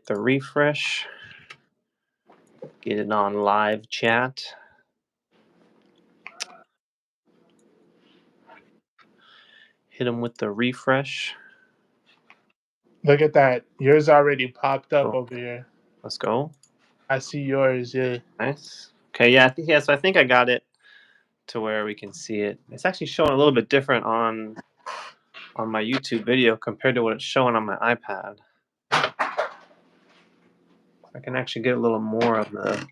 hit the refresh. Get it on live chat. Hit him with the refresh. Look at that. Yours already popped up Cool. over here. Let's go. I see yours, yeah. Nice. Okay, yeah, so I think I got it to where we can see it. It's actually showing a little bit different on my YouTube video compared to what it's showing on my iPad. I can actually get a little more of the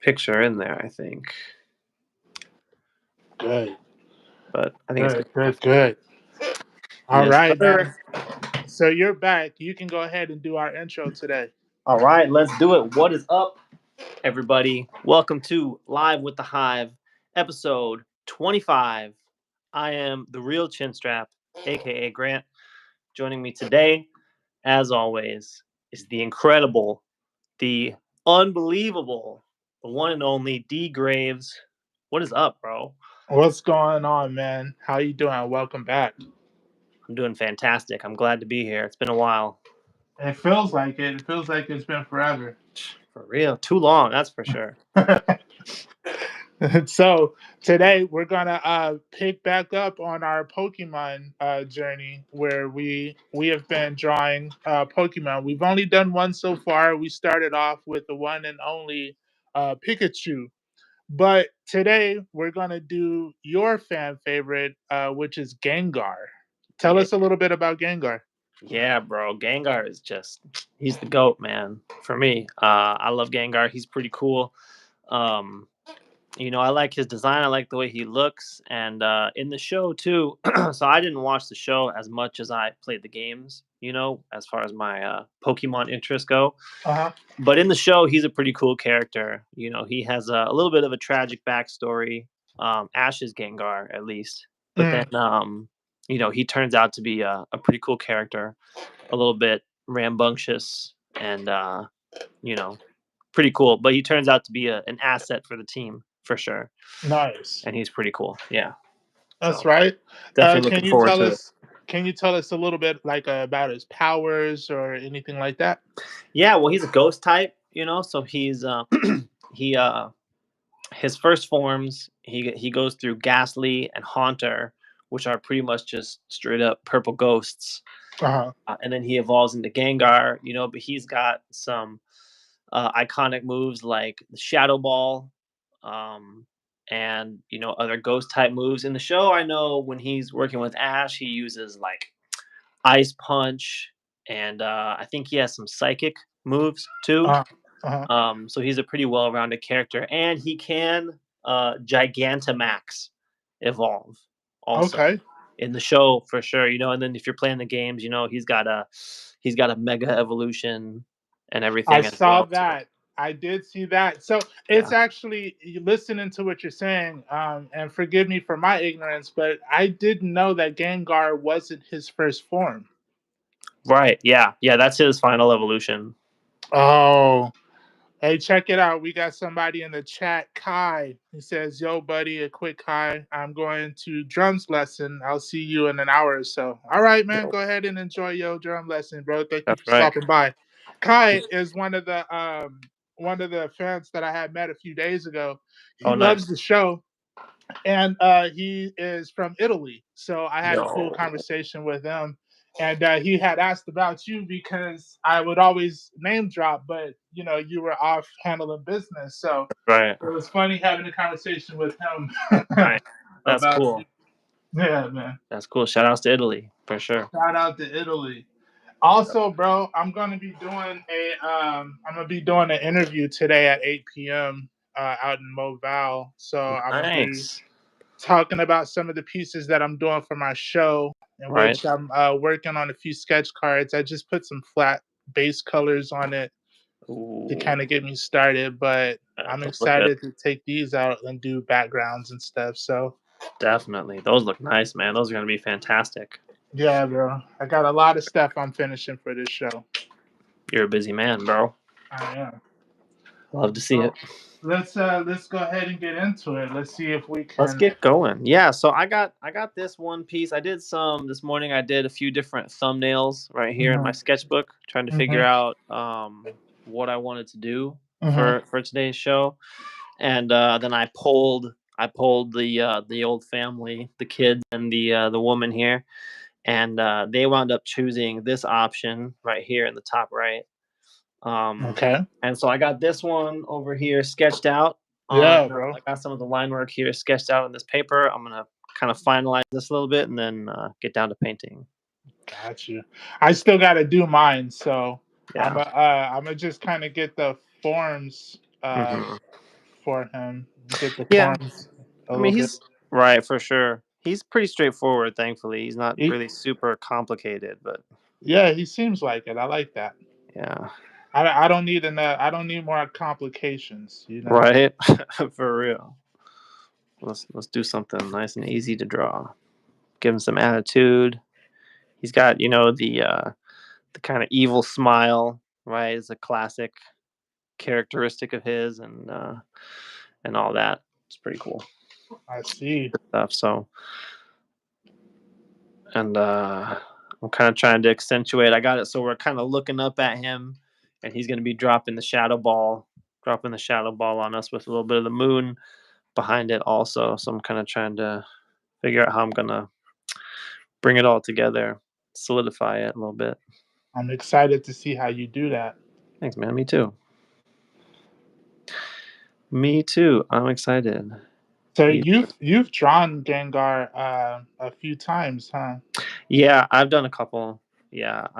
picture in there, I think. Good. But I think it's Good. All yes, right, sir. man. So you're back. You can go ahead and do our intro today. All right, let's do it. What is up, everybody? Welcome to Live with the Hive, episode 25. I am the real Chinstrap, aka Grant. Joining me today, as always, is the incredible, the unbelievable, the one and only D Graves. What is up, bro? What's going on, man? How you doing? Welcome back. I'm doing fantastic. I'm glad to be here. It's been a while. It feels like it. It feels like it's been forever. For real. Too long, that's for sure. So today we're gonna pick back up on our Pokemon journey where we have been drawing Pokemon. We've only done one so far. We started off with the one and only Pikachu. But today we're gonna do your fan favorite, which is Gengar. Tell us a little bit about Gengar. Yeah, bro. Gengar is he's the GOAT, man. For me. I love Gengar. He's pretty cool. I like his design. I like the way he looks. And in the show, too. So I didn't watch the show as much as I played the games, as far as my Pokemon interests go. Uh-huh. But in the show, he's a pretty cool character. He has a little bit of a tragic backstory. Ash's Gengar, at least. But then, he turns out to be a pretty cool character, a little bit rambunctious and, pretty cool. But he turns out to be an asset for the team, for sure. Nice. And he's pretty cool. Yeah. That's right. Definitely looking forward to it. Can you tell us a little bit about his powers or anything like that? Yeah, well, he's a ghost type, so he's his first forms, he goes through Ghastly and Haunter, which are pretty much just straight up purple ghosts. Uh-huh. And then he evolves into Gengar, but he's got some iconic moves like the Shadow Ball, and other ghost type moves. In the show, I know when he's working with Ash, he uses like Ice Punch, and I think he has some psychic moves too. So he's a pretty well-rounded character, and he can Gigantamax evolve also. Okay. In the show for sure, and then if you're playing the games, he's got a mega evolution and everything. I saw that. I did see that. So it's actually listening to what you're saying, and forgive me for my ignorance, but I didn't know that Gengar wasn't his first form. Right. Yeah. That's his final evolution. Oh. Hey, check it out. We got somebody in the chat, Kai. He says, "Yo, buddy, a quick hi. I'm going to drums lesson. I'll see you in an hour or so." All right, man. Go ahead and enjoy your drum lesson, bro. Thank you for stopping by. Kai is one of the fans that I had met a few days ago. He loves the show, and he is from Italy. So I had a cool conversation with him. And he had asked about you because I would always name drop, but you were off handling business, so it was funny having a conversation with him. Right. That's cool. You. Yeah, man. That's cool. Shout outs to Italy for sure. Shout out to Italy. Also, bro, I'm gonna be doing an interview today at 8 p.m. Out in Moval. So I'm gonna be talking about some of the pieces that I'm doing for my show, in which I'm working on a few sketch cards. I just put some flat base colors on it to kind of get me started, but I'm excited to take these out and do backgrounds and stuff. So definitely, those look nice, man. Those are gonna be fantastic. Yeah, bro. I got a lot of stuff I'm finishing for this show. You're a busy man, bro. I am. Love to see So it. let's go ahead and get into it. Let's see if we Let's can. get going. Yeah, so I got this one piece. I did some this morning. I did a few different thumbnails right here in my Mhm, sketchbook, trying to figure mhm, out what I wanted to do mhm. for today's show. And then I polled the old family, the kids and the woman here, and they wound up choosing this option right here in the top right. Okay. And so I got this one over here sketched out on. Yeah, bro. I got some of the line work here sketched out on this paper. I'm gonna kind of finalize this a little bit and then get down to painting. Got you. I still got to do mine, so Yeah. I'm gonna just kind of get the forms Hmm. for him. Get the Yeah. forms a I little mean, bit. he's right for sure. He's pretty straightforward. Thankfully, he's not He, really super complicated, but yeah, he seems like it. I like that. yeah. I don't need I don't need more complications. You know. Right. For real. Let's do something nice and easy to draw. Give him some attitude. He's got, the kind of evil smile, right? It's a classic characteristic of his, and all that. It's pretty cool I see. stuff. So, and I'm kind of trying to accentuate. I got it so we're kind of looking up at him, and he's going to be dropping the shadow ball on us with a little bit of the moon behind it also. So I'm kind of trying to figure out how I'm gonna bring it all together, solidify it a little bit. I'm excited to see how you do that. Thanks, man. Me too. Me too. I'm excited. So You- you've drawn Gengar a few times, huh? Yeah, I've done a couple. Yeah, Hmm.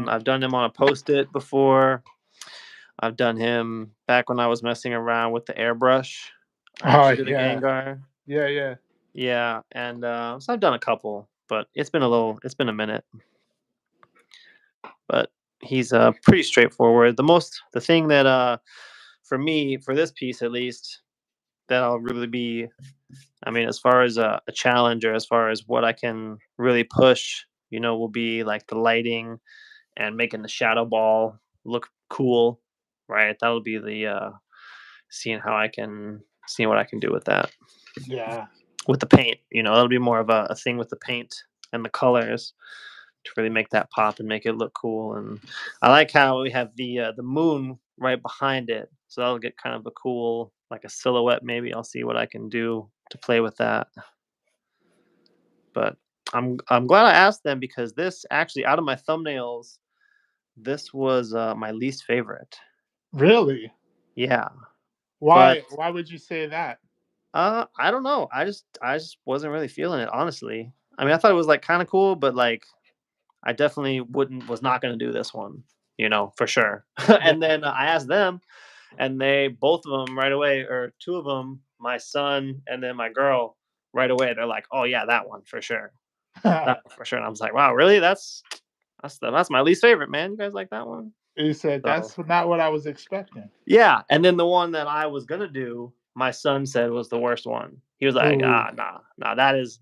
I've done him on a post-it before. I've done him back when I was messing around with the airbrush. I Oh actually did a yeah, Gengar. yeah, yeah. Yeah, and so I've done a couple, but it's been a minute. But he's pretty straightforward. The thing that for me, for this piece at least, that'll really be, I mean, as far as a challenge, or as far as what I can really push, will be like the lighting and making the shadow ball look cool, right? That'll be the seeing what I can do with that, Yeah. with the paint. That'll be more of a thing with the paint and the colors to really make that pop and make it look cool. And I like how we have the moon right behind it, so that'll get kind of a cool, like a silhouette. Maybe I'll see what I can do to play with that. But I'm glad I asked them, because this actually, out of my thumbnails, this was my least favorite. Really? Yeah, but Why would you say that? I don't know. I just wasn't really feeling it, honestly. I mean, I thought it was like kind of cool, but like I definitely wouldn't was not going to do this one, for sure. Yeah. And then I asked them, and they both of them right away, or two of them, my son and then my girl, right away. They're like, "Oh yeah, that one for sure, that one for sure." And I was like, "Wow, really? That's my least favorite, man. You guys like that one?" You said So that's not what I was expecting. yeah, and then the one that I was gonna do, my son said was the worst one. He was like, Ooh. "Ah, nah, nah, that is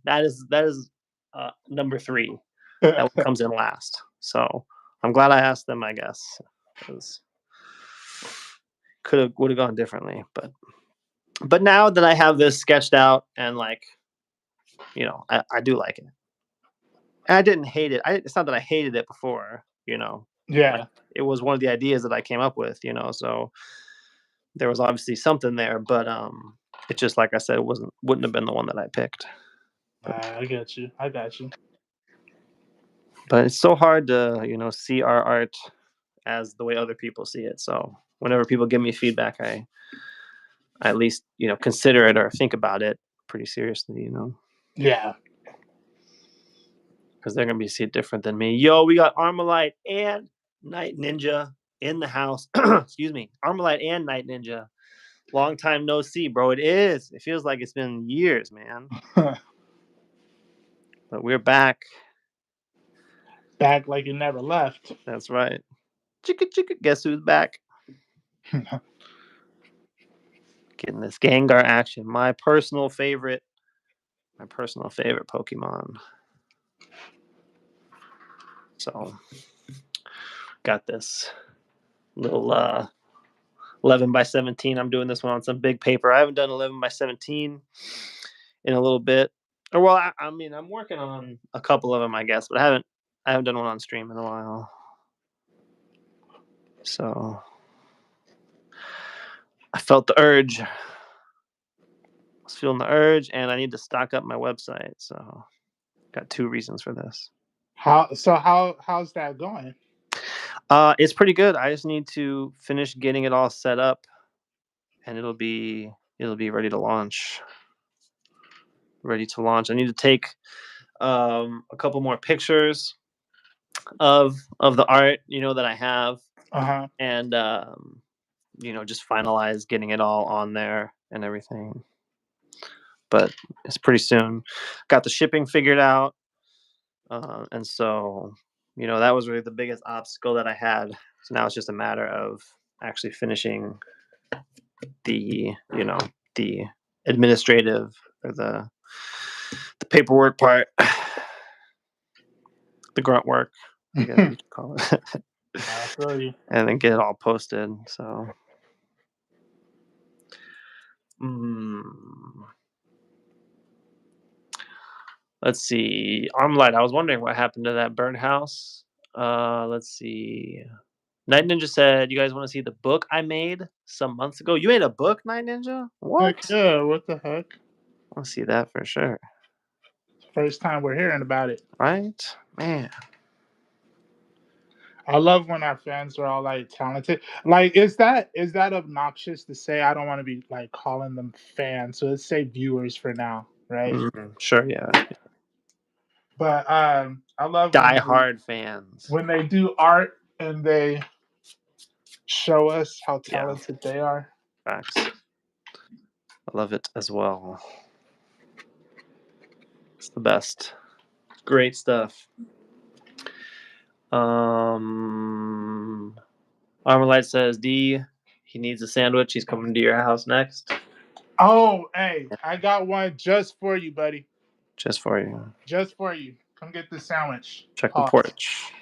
number three. That one comes in last." So I'm glad I asked them, I guess, because would have gone differently. But now that I have this sketched out, and like, I do like it. And I didn't hate it. It's not that I hated it before. Like, Yeah. it was one of the ideas that I came up with. So there was obviously something there, but it's just like I said, it wouldn't have been the one that I picked. But I get you. I got you. but it's so hard to see our art as the way other people see it. So whenever people give me feedback, I at least consider it or think about it pretty seriously. Yeah. Because they're gonna be see it different than me. Yo, we got Armalite and Night Ninja in the house. Excuse me, Armalite and Night Ninja. Long time no see, bro. It is. It feels like it's been years, man. But we're back. Back like you never left. That's right. Chicka chicka. Guess who's back? Getting this Gengar action. My personal favorite. My personal favorite Pokemon. So got this little 11 by 17. I'm doing this one on some big paper. I haven't done 11 by 17 in a little bit. Or well, I mean, I'm working on a couple of them, I guess, but I haven't done one on stream in a while. So I felt the urge. I was feeling the urge, and I need to stock up my website. So got 2 reasons for this. How's that going? It's pretty good. I just need to finish getting it all set up, and it'll be ready to launch. I need to take a couple more pictures of the art, that I have, and just finalize getting it all on there and everything. But it's pretty soon. Got the shipping figured out, and so that was really the biggest obstacle that I had. So now it's just a matter of actually finishing the the administrative or the paperwork part, the grunt work, I guess you could call it. I feel you. And then get it all posted. So let's see. Armlight, I was wondering what happened to that burnt house. Let's see. Night Ninja said, "You guys want to see the book I made some months ago?" You made a book, Night Ninja? What? Heck yeah, what the heck? I want to see that for sure. First time we're hearing about it. Right? Man. I love when our fans are all like talented. Like, is that obnoxious to say? I don't want to be like calling them fans, so let's say viewers for now, right? Sure, yeah. But I love die-hard fans when they do art and they show us how talented they are. Facts. I love it as well. It's the best. Great stuff. Armorlight says, D, he needs a sandwich. He's coming to your house next. Oh, hey, I got one just for you, buddy. Just for you. Just for you. Come get the sandwich. Check the porch.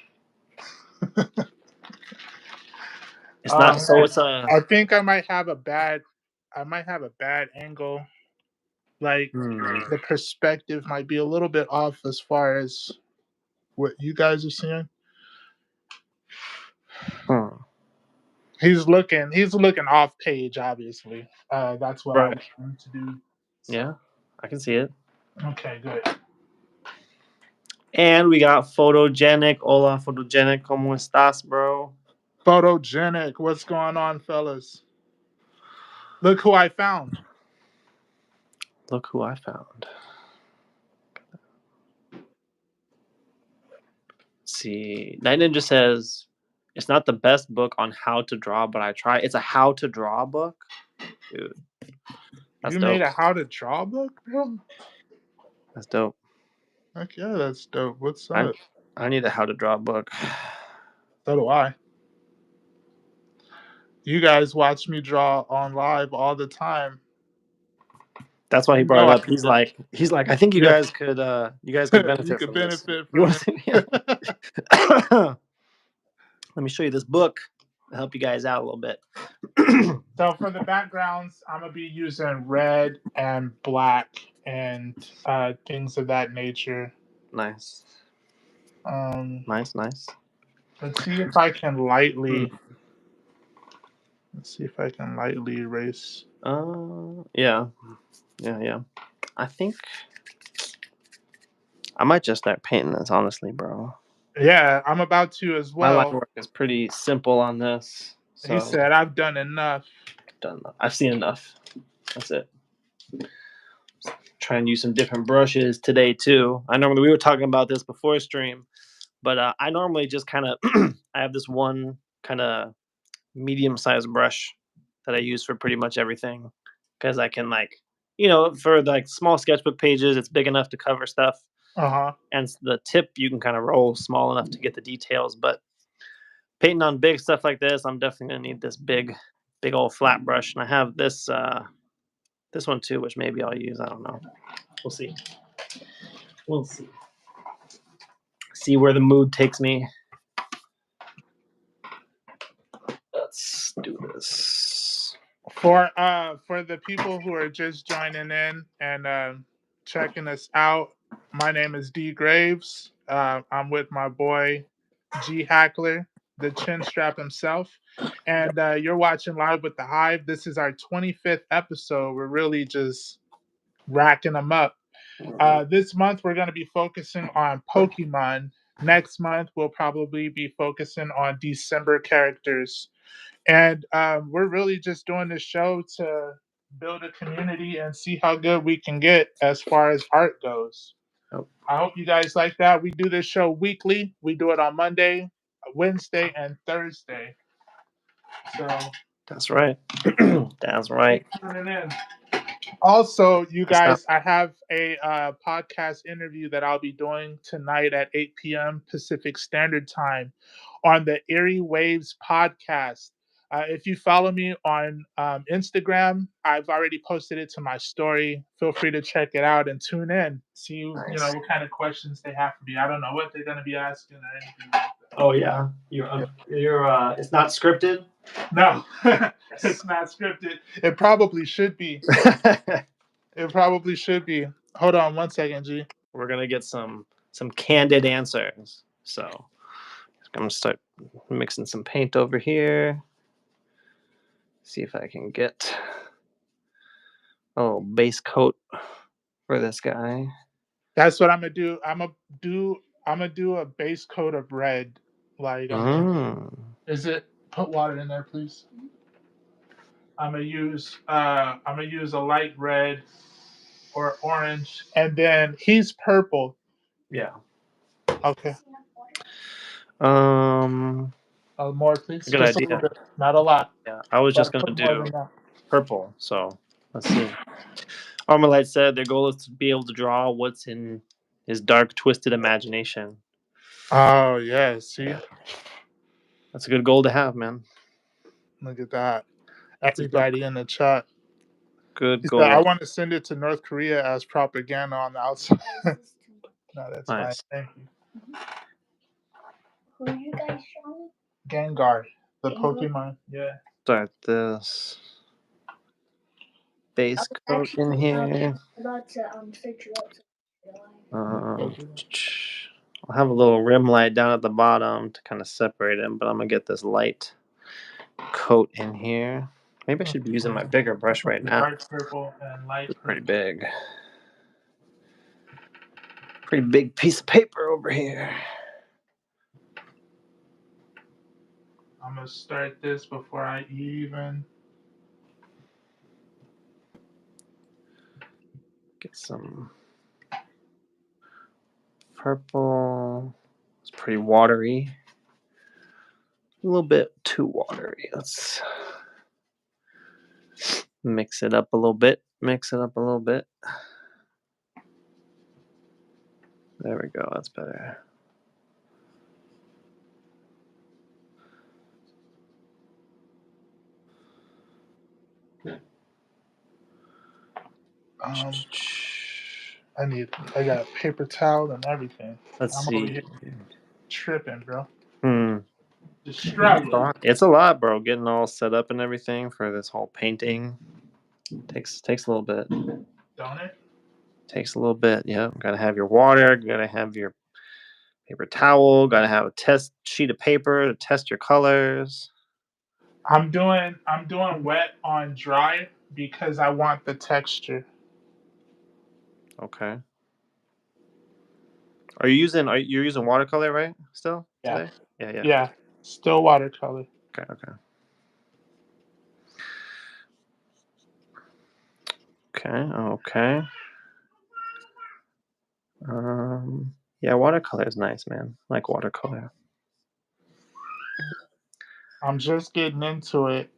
It's not so. It's a. I think I might have a bad angle. Like the perspective might be a little bit off as far as what you guys are seeing. He's looking off page, obviously. That's what I was trying to do. So. Yeah, I can see it. Okay, good. And we got Photogenic. Hola, Photogenic. ¿Cómo estás, bro? Photogenic. What's going on, fellas? Look who I found. Look who I found. Let's see. Night Ninja says, it's not the best book on how to draw, but I try. It's a how to draw book? Dude. That's dope. Made a how to draw book, bro? That's dope. Heck yeah, that's dope. What's up? I need a how to draw book. So do I. You guys watch me draw on live all the time. That's why he brought it up. He's like, I think you guys could benefit. You could benefit from it. Let me show you this book to help you guys out a little bit. So for the backgrounds, I'm gonna be using red and black and things of that nature. Nice. Nice. Let's see if I can lightly. Let's see if I can lightly erase. Yeah. I think I might just start painting this, honestly, bro. Yeah, I'm about to as well. My line work is pretty simple on this. So he said, "I've done enough. I've seen enough. That's it." Try and use some different brushes today too. We were talking about this before stream, but I normally just kind of I have this one kind of medium-sized brush that I use for pretty much everything, because I can for like small sketchbook pages, it's big enough to cover stuff. And the tip you can kind of roll small enough to get the details, but painting on big stuff like this, I'm definitely gonna need this big old flat brush. And I have this one too, which maybe I'll use. I don't know. We'll see. See where the mood takes me. Let's do this. For the people who are just joining in and checking us out, my name is D Graves. I'm with my boy G Hackler, the chin strap himself, and you're watching Live with the Hive. This is our 25th episode. We're really just racking them up. This month we're going to be focusing on Pokemon. Next month we'll probably be focusing on December characters. And we're really just doing this show to build a community and see how good we can get as far as art goes. Oh. I hope you guys like that. We do this show weekly. We do it on Monday, Wednesday, and Thursday. So That's right. That's right. turning in. Also, you It's not- guys, I have a podcast interview that I'll be doing tonight at 8 p.m. Pacific Standard Time on the Erie Waves podcast. If you follow me on Instagram, I've already posted it to my story. Feel free to check it out and tune in. See, Nice. what kind of questions they have for me. I don't know what they're going to be asking or anything like that. Oh yeah, you're. It's not scripted. No, it's not scripted. It probably should be. It probably should be. Hold on one second, G. We're gonna get some candid answers. So I'm gonna start mixing some paint over here. See if I can get base coat for this guy. That's what I'm gonna do. I'm gonna do a base coat of red. Like, is it? Put water in there, please. I'm gonna use a light red or orange, and then he's purple. Yeah. Okay. More, please. Good Just a idea. little bit, not a lot. Yeah, I was just But gonna put more do than that. purple. So let's see. Armalite said their goal is to be able to draw what's in his dark, twisted imagination. Oh yeah, see, That's a good goal to have, man. look at that. Everybody in the chat. Good He goal. said, I want to send it to North Korea as propaganda on the outside. No, that's Nice. fine. Thank you. Who are you guys showing? Gengar, the Gengar? Pokemon. Yeah. Start this base coat in here. About to search you up. I'll have a little rim light down at the bottom to kind of separate them, but I'm gonna get this light coat in here. Maybe I should be using my bigger brush right now. Dark purple and light It's purple. pretty big. Pretty big piece of paper over here. I'm gonna start this before I even Get some purple. It's pretty watery. A little bit too watery. Let's mix it up a little bit. Mix it up a little bit. There we go. That's better. I got a paper towel and everything. Let's I'm see. over here tripping, bro. Hmm. Just struggling. It's a lot, bro. Getting all set up and everything for this whole painting takes a little bit. Don't it? Takes a little bit. Yeah. Gotta have your water. Gotta have your paper towel. Gotta have a test sheet of paper to test your colors. I'm doing wet on dry because I want the texture. Okay. You're using watercolor, right? Still today? Yeah. Yeah. Still watercolor. Okay. Yeah, watercolor is nice, man. I like watercolor. I'm just getting into it.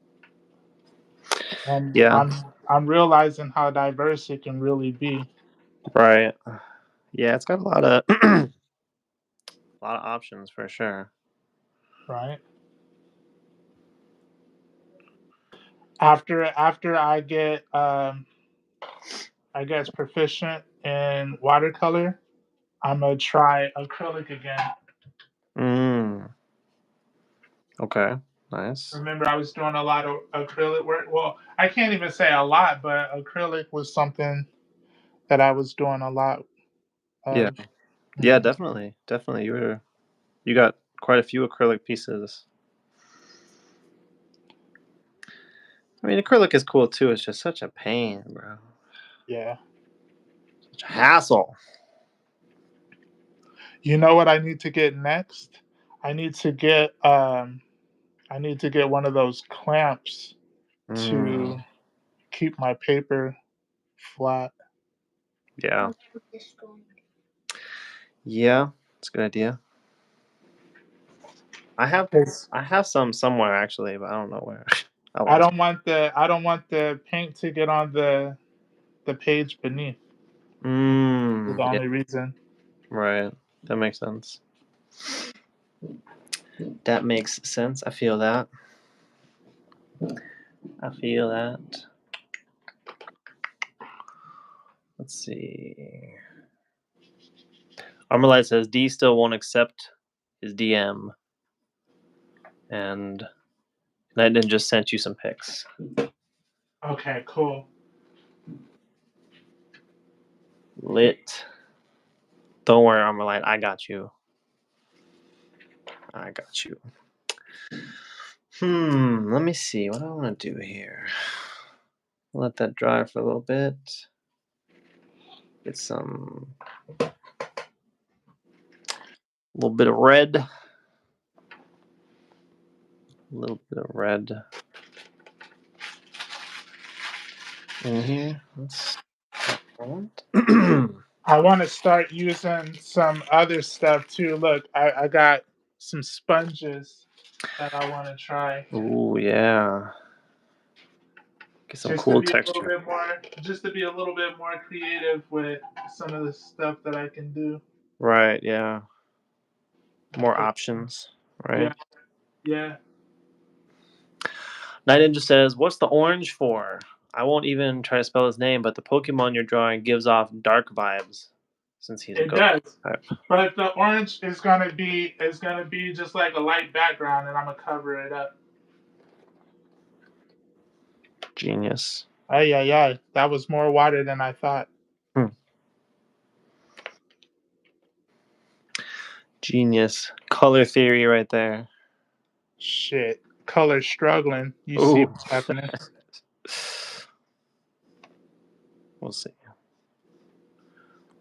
And yeah. I'm realizing how diverse it can really be. Right. Yeah, it's got a lot of a lot of options for sure. Right. After I get I guess proficient in watercolor, I'm gonna try acrylic again. Okay. Nice. Remember, I was doing a lot of acrylic work. Well, I can't even say a lot, but acrylic was something that I was doing a lot Yeah. of. Yeah, definitely. Definitely. You got quite a few acrylic pieces. I mean, acrylic is cool too. It's just such a pain, bro. Yeah. Such a hassle. You know what I need to get next? I need to get one of those clamps to keep my paper flat. Yeah. I'll keep this going. Yeah. It's a good idea. I have some somewhere actually, but I don't know where. I I lost. don't want the paint to get on the page beneath. Is the Yeah. only reason. Right. That makes sense. That makes sense. I feel that. I feel that. Let's see. Armorlight says D still won't accept his DM, and Night Ninja just sent you some pics. Okay, cool. Lit. Don't worry, Armorlight. I got you. I got you. Let me see. What do I want to do here? Let that dry for a little bit. Get some. A little bit of red. A little bit of red in here. Let's. I want to start using some other stuff too. Look, I got some sponges that I want to try. Ooh, yeah. Get some Just to cool be a little texture. bit more, just to be a little bit more creative with some of the stuff that I can do. Right, yeah. More options, right? Yeah. Night Ninja says, "What's the orange for?" I won't even try to spell his name, but the Pokemon you're drawing gives off dark vibes since he's a It ghost does. type. But the orange is gonna be just like a light background, and I'm gonna cover it up. Genius. Ay ay ay! That was more water than I thought. Genius. Color theory right there. Shit, color struggling. You see Ooh. what's happening? We'll see.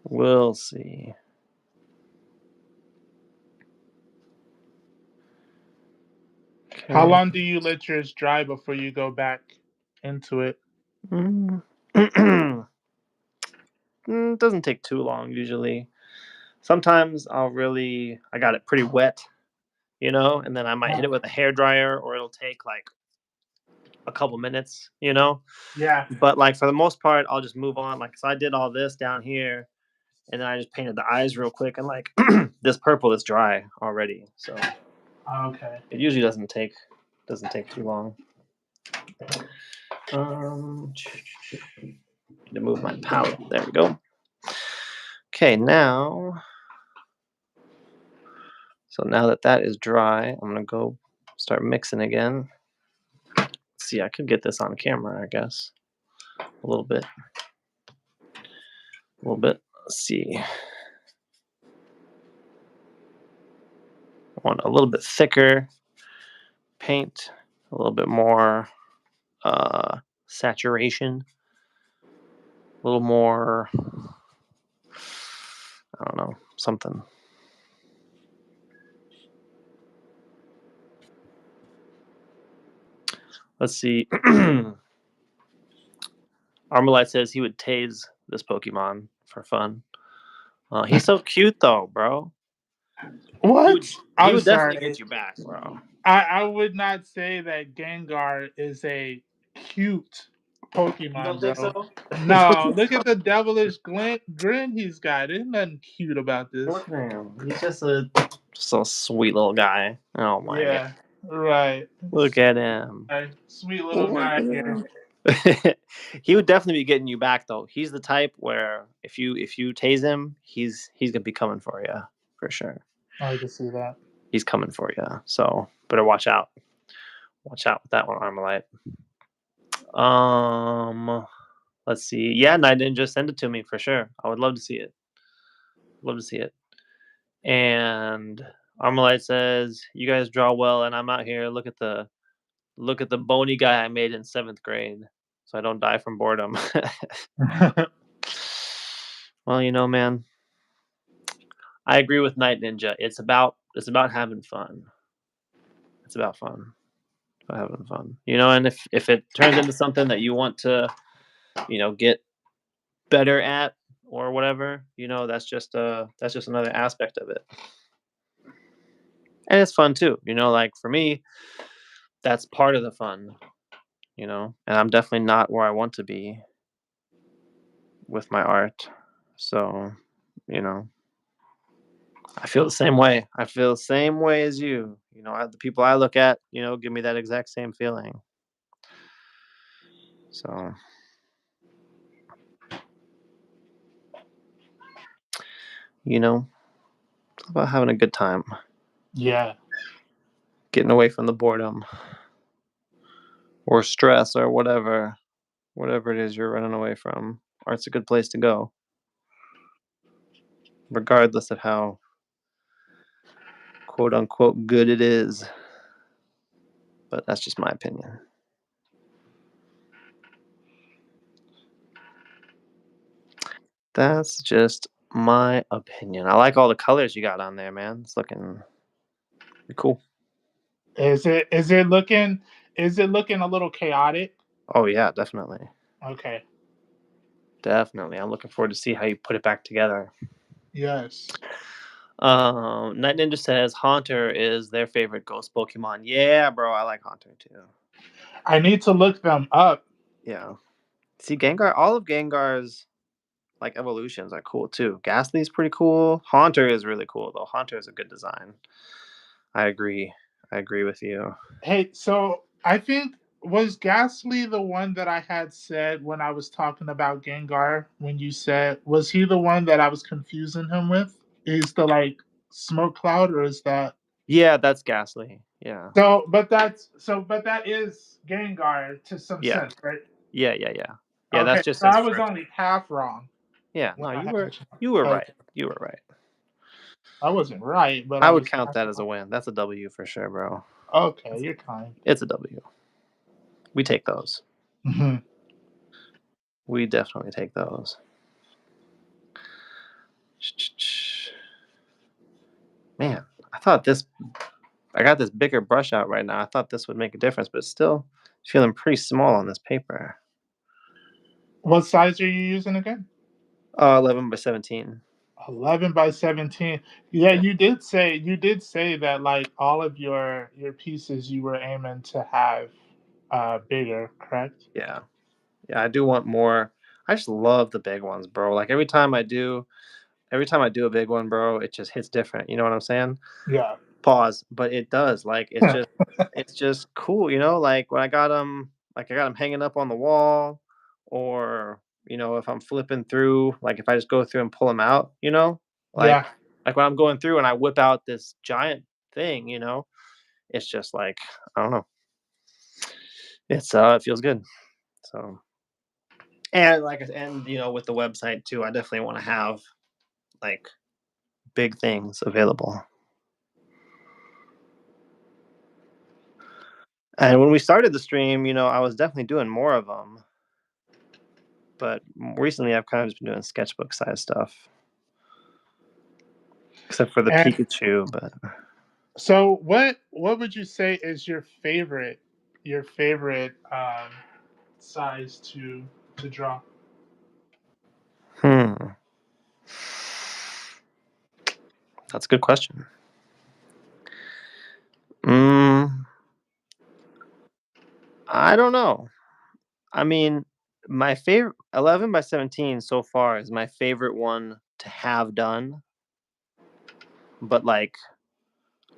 We'll see. Okay. How long do you let yours dry before you go back into it? Doesn't take too long usually. Sometimes I got it pretty wet, and then I might hit it with a hair dryer, or it'll take like a couple minutes. Yeah. But like for the most part, I'll just move on. Like, so I did all this down here, and then I just painted the eyes real quick, and like this purple is dry already, so Okay. it usually doesn't take too long. Need to move my palette. There we go. Okay, now. So now that is dry, I'm gonna go start mixing again. Let's see, I could get this on camera, I guess. A little bit. Let's see. I want a little bit thicker paint, a little bit more saturation, a little more, I don't know, something. Let's see. Armalite says he would tase this Pokemon for fun. He's so cute though, bro. What? He I'm would definitely sorry. get you back, bro. I would not say that Gengar is a cute You Pokemon, don't think bro. so? You don't No, think look so? at the devilish grin he's got. There's nothing cute about this. Look at him. He's just a sweet little guy. Oh my god. Yeah, right. Look at him. Right. Sweet little Look guy at here. him. He would definitely be getting you back though. He's the type where if you tase him, he's gonna be coming for you for sure. I can see that. He's coming for you. So better watch out. Watch out with that one, Armalite. Let's see. Yeah, Night Ninja, send it to me for sure. I would love to see it. Love to see it. And Armalite says, "You guys draw well, and I'm out here. Look at the bony guy I made in 7th grade, so I don't die from boredom." Well, man, I agree with Night Ninja. It's about having fun. It's about fun. Having fun. And if it turns into something that you want to, get better at or whatever, that's just another aspect of it. And it's fun too. Like for me, that's part of the fun, and I'm definitely not where I want to be with my art. So, I feel the same way. I feel the same way as you. The people I look at, give me that exact same feeling. So, it's about having a good time. Yeah. Getting away from the boredom or stress or whatever it is you're running away from. Art's a good place to go, regardless of how quote unquote good it is. But that's just my opinion. That's just my opinion. I like all the colors you got on there, man. It's looking pretty cool. Is it looking a little chaotic? Oh yeah, definitely. Okay. Definitely. I'm looking forward to see how you put it back together. Yes. Night Ninja says Haunter is their favorite ghost Pokemon. Yeah, bro, I like Haunter too. I need to look them up. Yeah. See, Gengar, all of Gengar's like evolutions are cool too. Ghastly's pretty cool. Haunter is really cool though. Haunter is a good design. I agree. I agree with you. Hey, so I think was Ghastly the one that I had said when I was talking about Gengar? When you said was he the one that I was confusing him with? Is the like smoke cloud or is that? Yeah, that's Ghastly. Yeah. But that is Gengar to some Yeah. sense, right? Yeah, yeah, yeah. Yeah, Okay, that's just so his I was first. only half wrong. Yeah, When no, I you had were mentioned. you were right. Okay, You were right. I wasn't right, but I I would was count half that as a wrong. win. That's a W for sure, bro. Okay, you're kind. It's a W. We take those. Hmm. We definitely take those. Man, I got this bigger brush out right now. I thought this would make a difference, but it's still feeling pretty small on this paper. What size are you using again? 11 by 17. 11 by 17. Yeah, Yeah. you did say that like all of your pieces you were aiming to have bigger, correct? Yeah. Yeah, I do want more. I just love the big ones, bro. Like every time I do a big one, bro, it just hits different. You know what I'm saying? Yeah. Pause, but it does. Like it's just cool, like when I got them hanging up on the wall, or if I'm flipping through, like if I just go through and pull them out, like Yeah. like when I'm going through and I whip out this giant thing, it's just like, I don't know, it feels good. So, and with the website too, I definitely want to have like big things available. And when we started the stream, I was definitely doing more of them. But recently, I've kind of just been doing sketchbook size stuff, except for the And Pikachu. But so what would you say is your favorite size to draw? hmm, that's a good question. Mm, I don't know. I mean, my favorite 11 by 17 so far is my favorite one to have done. But like,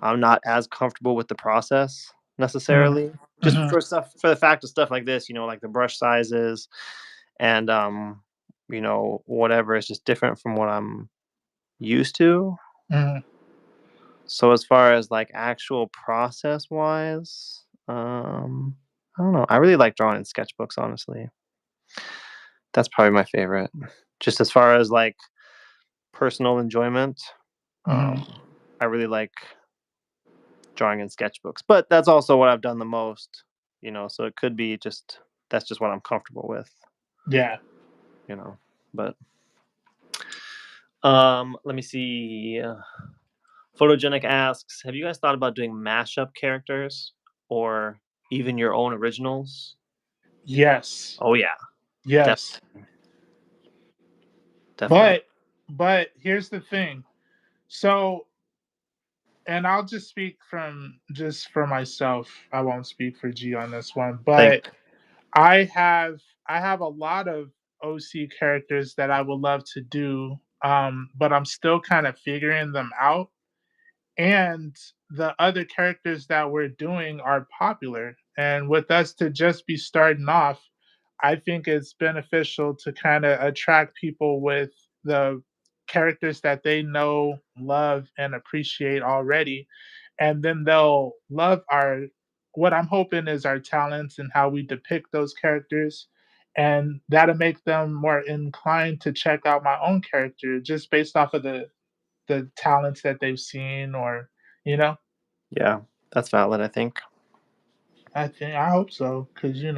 I'm not as comfortable with the process necessarily. Just Mm-hmm. for the fact of stuff like this, like the brush sizes and whatever is just different from what I'm used to. Hmm. So as far as like actual process wise, I don't know. I really like drawing in sketchbooks, honestly. That's probably my favorite. Just as far as like personal enjoyment, Mhm. I really like drawing in sketchbooks. But that's also what I've done the most, so it could be just that's just what I'm comfortable with, Yeah. But let me see. Photogenic asks, have you guys thought about doing mashup characters or even your own originals? Yes. Oh yeah, Yes. definitely. But here's the thing. So, and I'll just speak for myself. I won't speak for G on this one, Thank but I have a lot of OC characters that I would love to do, but I'm still kind of figuring them out. And the other characters that we're doing are popular. And with us to just be starting off, I think it's beneficial to kind of attract people with the characters that they know, love, and appreciate already. And then they'll love what I'm hoping is our talents and how we depict those characters. And that'll make them more inclined to check out my own character just based off of the talents that they've seen or you know Yeah, that's valid, I think. I hope so because you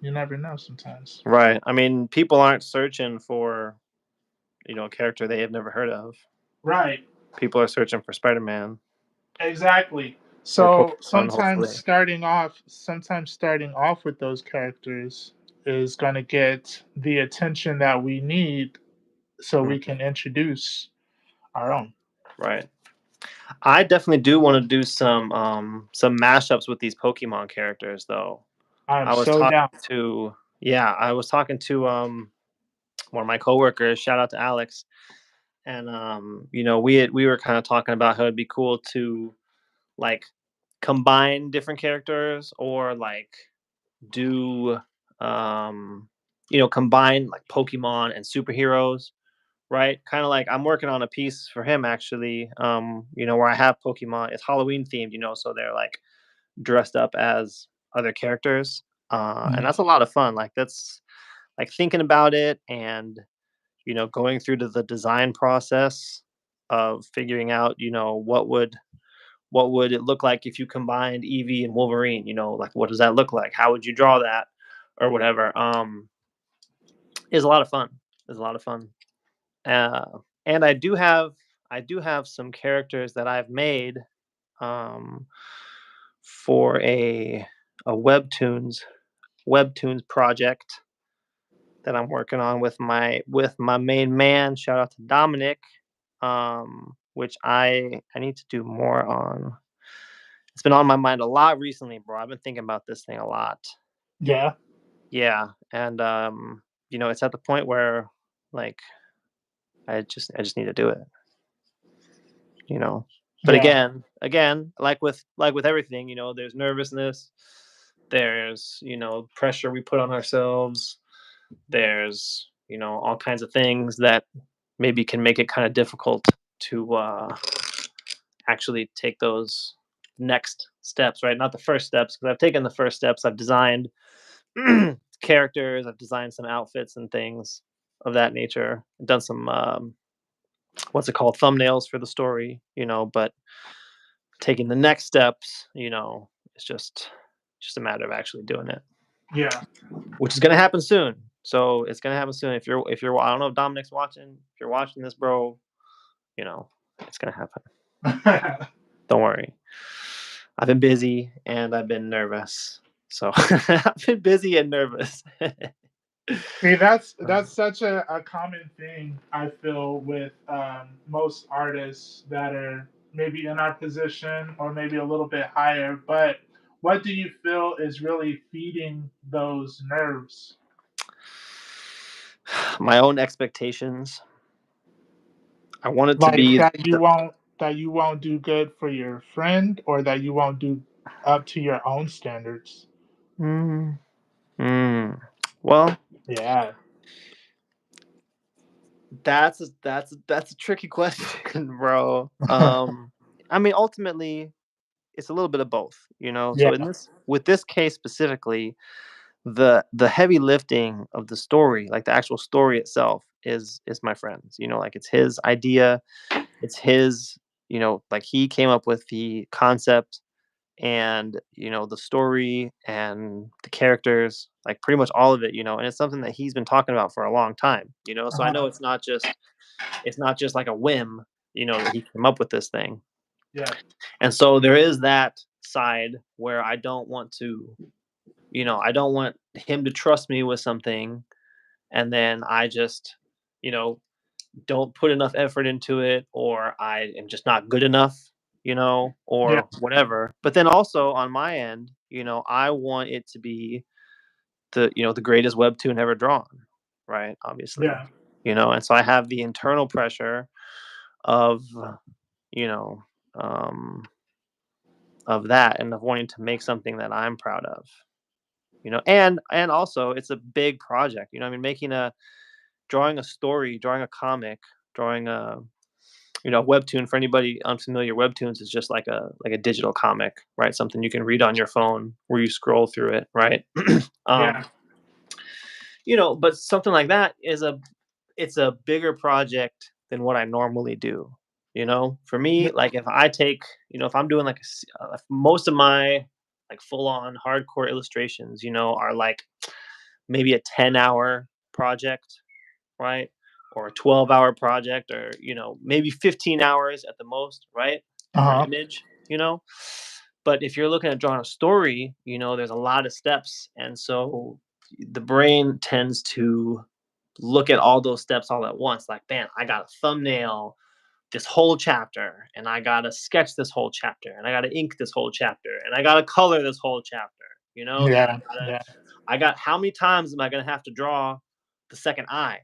never know sometimes. Right. I mean, people aren't searching for, a character they have never heard of. Right. People are searching for Spider-Man Exactly. or So Pokemon, hopefully. sometimes starting off with those characters is going to get the attention that we need so we Mm, can introduce our own. right. I definitely do want to do some mashups with these Pokemon characters, though. I'm I was so talking down. to yeah, I was talking to one of my coworkers. Shout out to Alex, and we were kind of talking about how it'd be cool to like combine different characters or like do combine like Pokemon and superheroes, right? Kind of like I'm working on a piece for him actually, where I have Pokemon. It's Halloween themed, so they're like dressed up as other characters. And Mhm. that's a lot of fun. Like that's like thinking about it and going through to the design process of figuring out, what would it look like if you combined Eevee and Wolverine? Like what does that look like? How would you draw that, or whatever? Is a lot of fun. Is a lot of fun. And I do have some characters that I've made um, for a webtoons project that I'm working on with my main man. Shout out to Dominic, which I need to do more on. It's been on my mind a lot recently, bro. I've been thinking about this thing a lot. Yeah. Yeah, and it's at the point where like I just need to do it. You know. But Yeah. again, like with everything, there's nervousness, there's pressure we put on ourselves, there's all kinds of things that maybe can make it kind of difficult to actually take those next steps, right? Not the first steps, because I've taken the first steps. I've designed characters, I've designed some outfits and things of that nature. I've done some what's it called, thumbnails for the story, but taking the next steps, it's just a matter of actually doing it, Yeah. which is going to happen soon. So it's going to happen soon. If you're I don't know if Dominic's watching. If you're watching this, bro, you know it's going to happen. Don't worry. I've been busy and I've been nervous. So I've been busy and nervous. See, that's such a common thing I feel with most artists that are maybe in our position or maybe a little bit higher. But what do you feel is really feeding those nerves? My own expectations. I wanted to Like be that you won't do good for your friend, or that you won't do up to your own standards. Mm, mm. Well, Yeah. that's a tricky question, bro. I mean, ultimately, it's a little bit of both, you know. So Yeah. in with this case specifically, the heavy lifting of the story, like the actual story itself, is my friend's. You know, like it's his idea, it's his. You know, like he came up with the concept and the story and the characters, like pretty much all of it. And it's something that he's been talking about for a long time. So I know it's not just like a whim. That he came up with this thing. Yeah. And so there is that side where I don't want him to trust me with something, and then I just, you know, don't put enough effort into it, or I am just not good enough, Yeah. or whatever. But then also on my end, I want it to be the greatest webtoon ever drawn, right? Obviously, Yeah. and so I have the internal pressure of, you know, um, of that, and of wanting to make something that I'm proud of. And also it's a big project. I mean, drawing a story, drawing a comic, drawing a webtoon. For anybody unfamiliar, webtoons is just like a digital comic, right? Something you can read on your phone where you scroll through it, right? Yeah. But something like that it's a bigger project than what I normally do. For Yeah. me, like if I'm doing most of my like full on hardcore illustrations, are like maybe a 10-hour project, right? Or a 12-hour project, or maybe 15 hours at the most, right? For an Uh-huh. image, but if you're looking at drawing a story, there's a lot of steps, and so the brain tends to look at all those steps all at once. Like, man, I got a thumbnail this whole chapter, and I gotta sketch this whole chapter, and I gotta ink this whole chapter, and I gotta color this whole chapter. Then Yeah. Yeah. I got how many times am I gonna have to draw the second eye?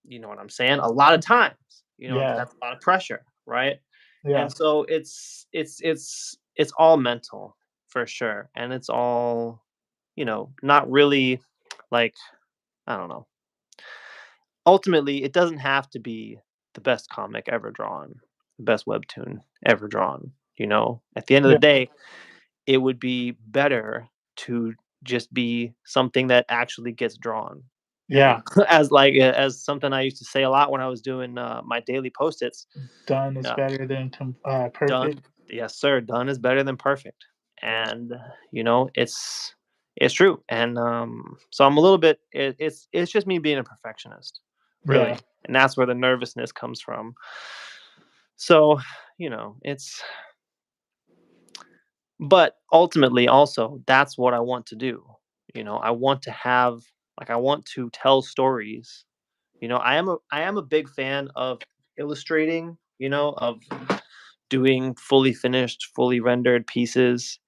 You know what I'm saying? A lot of times. Yeah. That's a lot of pressure, right? Yeah. And so it's all mental for sure, and it's all not really like, I don't know. Ultimately, it doesn't have to be the best comic ever drawn, the best webtoon ever drawn. At the end of the Yeah. day, it would be better to just be something that actually gets drawn. Yeah. As something I used to say a lot when I was doing my daily post-its. Done is uh, better than perfect. Done, yes, sir. Done is better than perfect, and it's true. And so I'm a little bit. It's just me being a perfectionist, Yeah. really, and that's where the nervousness comes from. So it's. But ultimately, also, that's what I want to do. I want to have, I want to tell stories. I am a big fan of illustrating. Of doing fully finished, fully rendered pieces.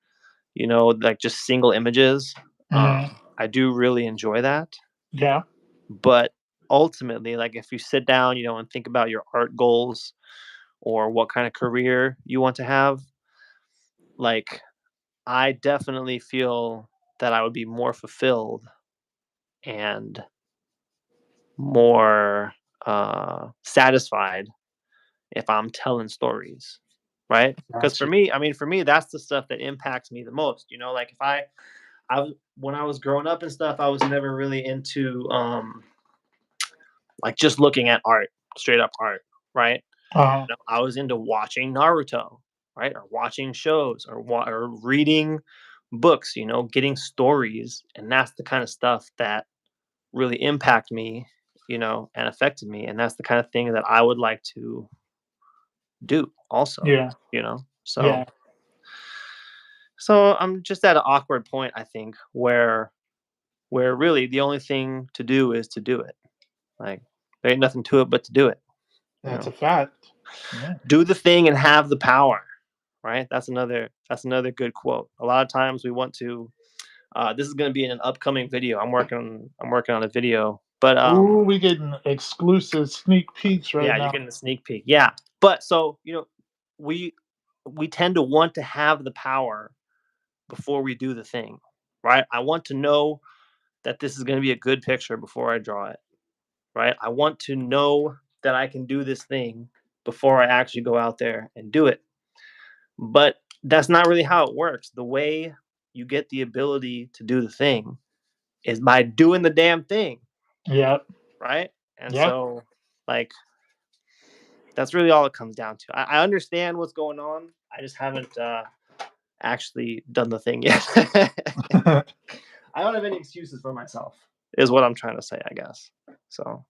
Like just single images. Mhm. I do really enjoy that. Yeah. But ultimately, like if you sit down, and think about your art goals or what kind of career you want to have, like I definitely feel that I would be more fulfilled and more satisfied if I'm telling stories, right? Because Gotcha. for me, that's the stuff that impacts me the most. Like if when I was growing up and stuff, I was never really into like just looking at art, straight up art, right? Uh-huh. I was into watching Naruto, right, or watching shows, or reading books. Getting stories, and that's the kind of stuff that really impact me, and affected me, and that's the kind of thing that I would like to do also. Yeah. So Yeah. I'm just at an awkward point, I think, where really the only thing to do is to do it. Like there ain't nothing to it but to do it. You That's a know, fact. Yeah. do the thing and have the power. Right. That's another good quote. A lot of times we want to. This is going to be in an upcoming video. I'm working on a video, but Ooh, we getting exclusive sneak peeks right yeah, you're now. getting a sneak peek. Yeah, but so we we tend to want to have the power before we do the thing, right? I want to know that this is going to be a good picture before I draw it, right? I want to know that I can do this thing before I actually go out there and do it. But that's not really how it works. The way you get the ability to do the thing is by doing the damn thing. Yep. Right? And Yep. so, like, that's really all it comes down to. I understand what's going on. I just haven't actually done the thing yet. I don't have any excuses for myself, is what I'm trying to say, I guess. So,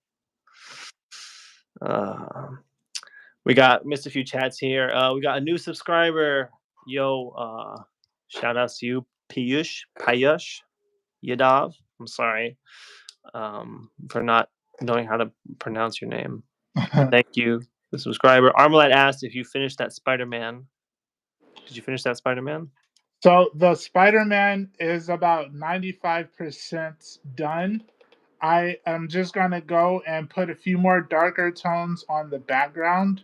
we missed a few chats here. We got a new subscriber. Yo, shout out to you, Piyush Yadav. I'm sorry for not knowing how to pronounce your name. Thank you, the subscriber. Armalite asked if you finished that Spider-Man. Did you finish that Spider-Man? So the Spider-Man is about 95% done. I am just gonna go and put a few more darker tones on the background.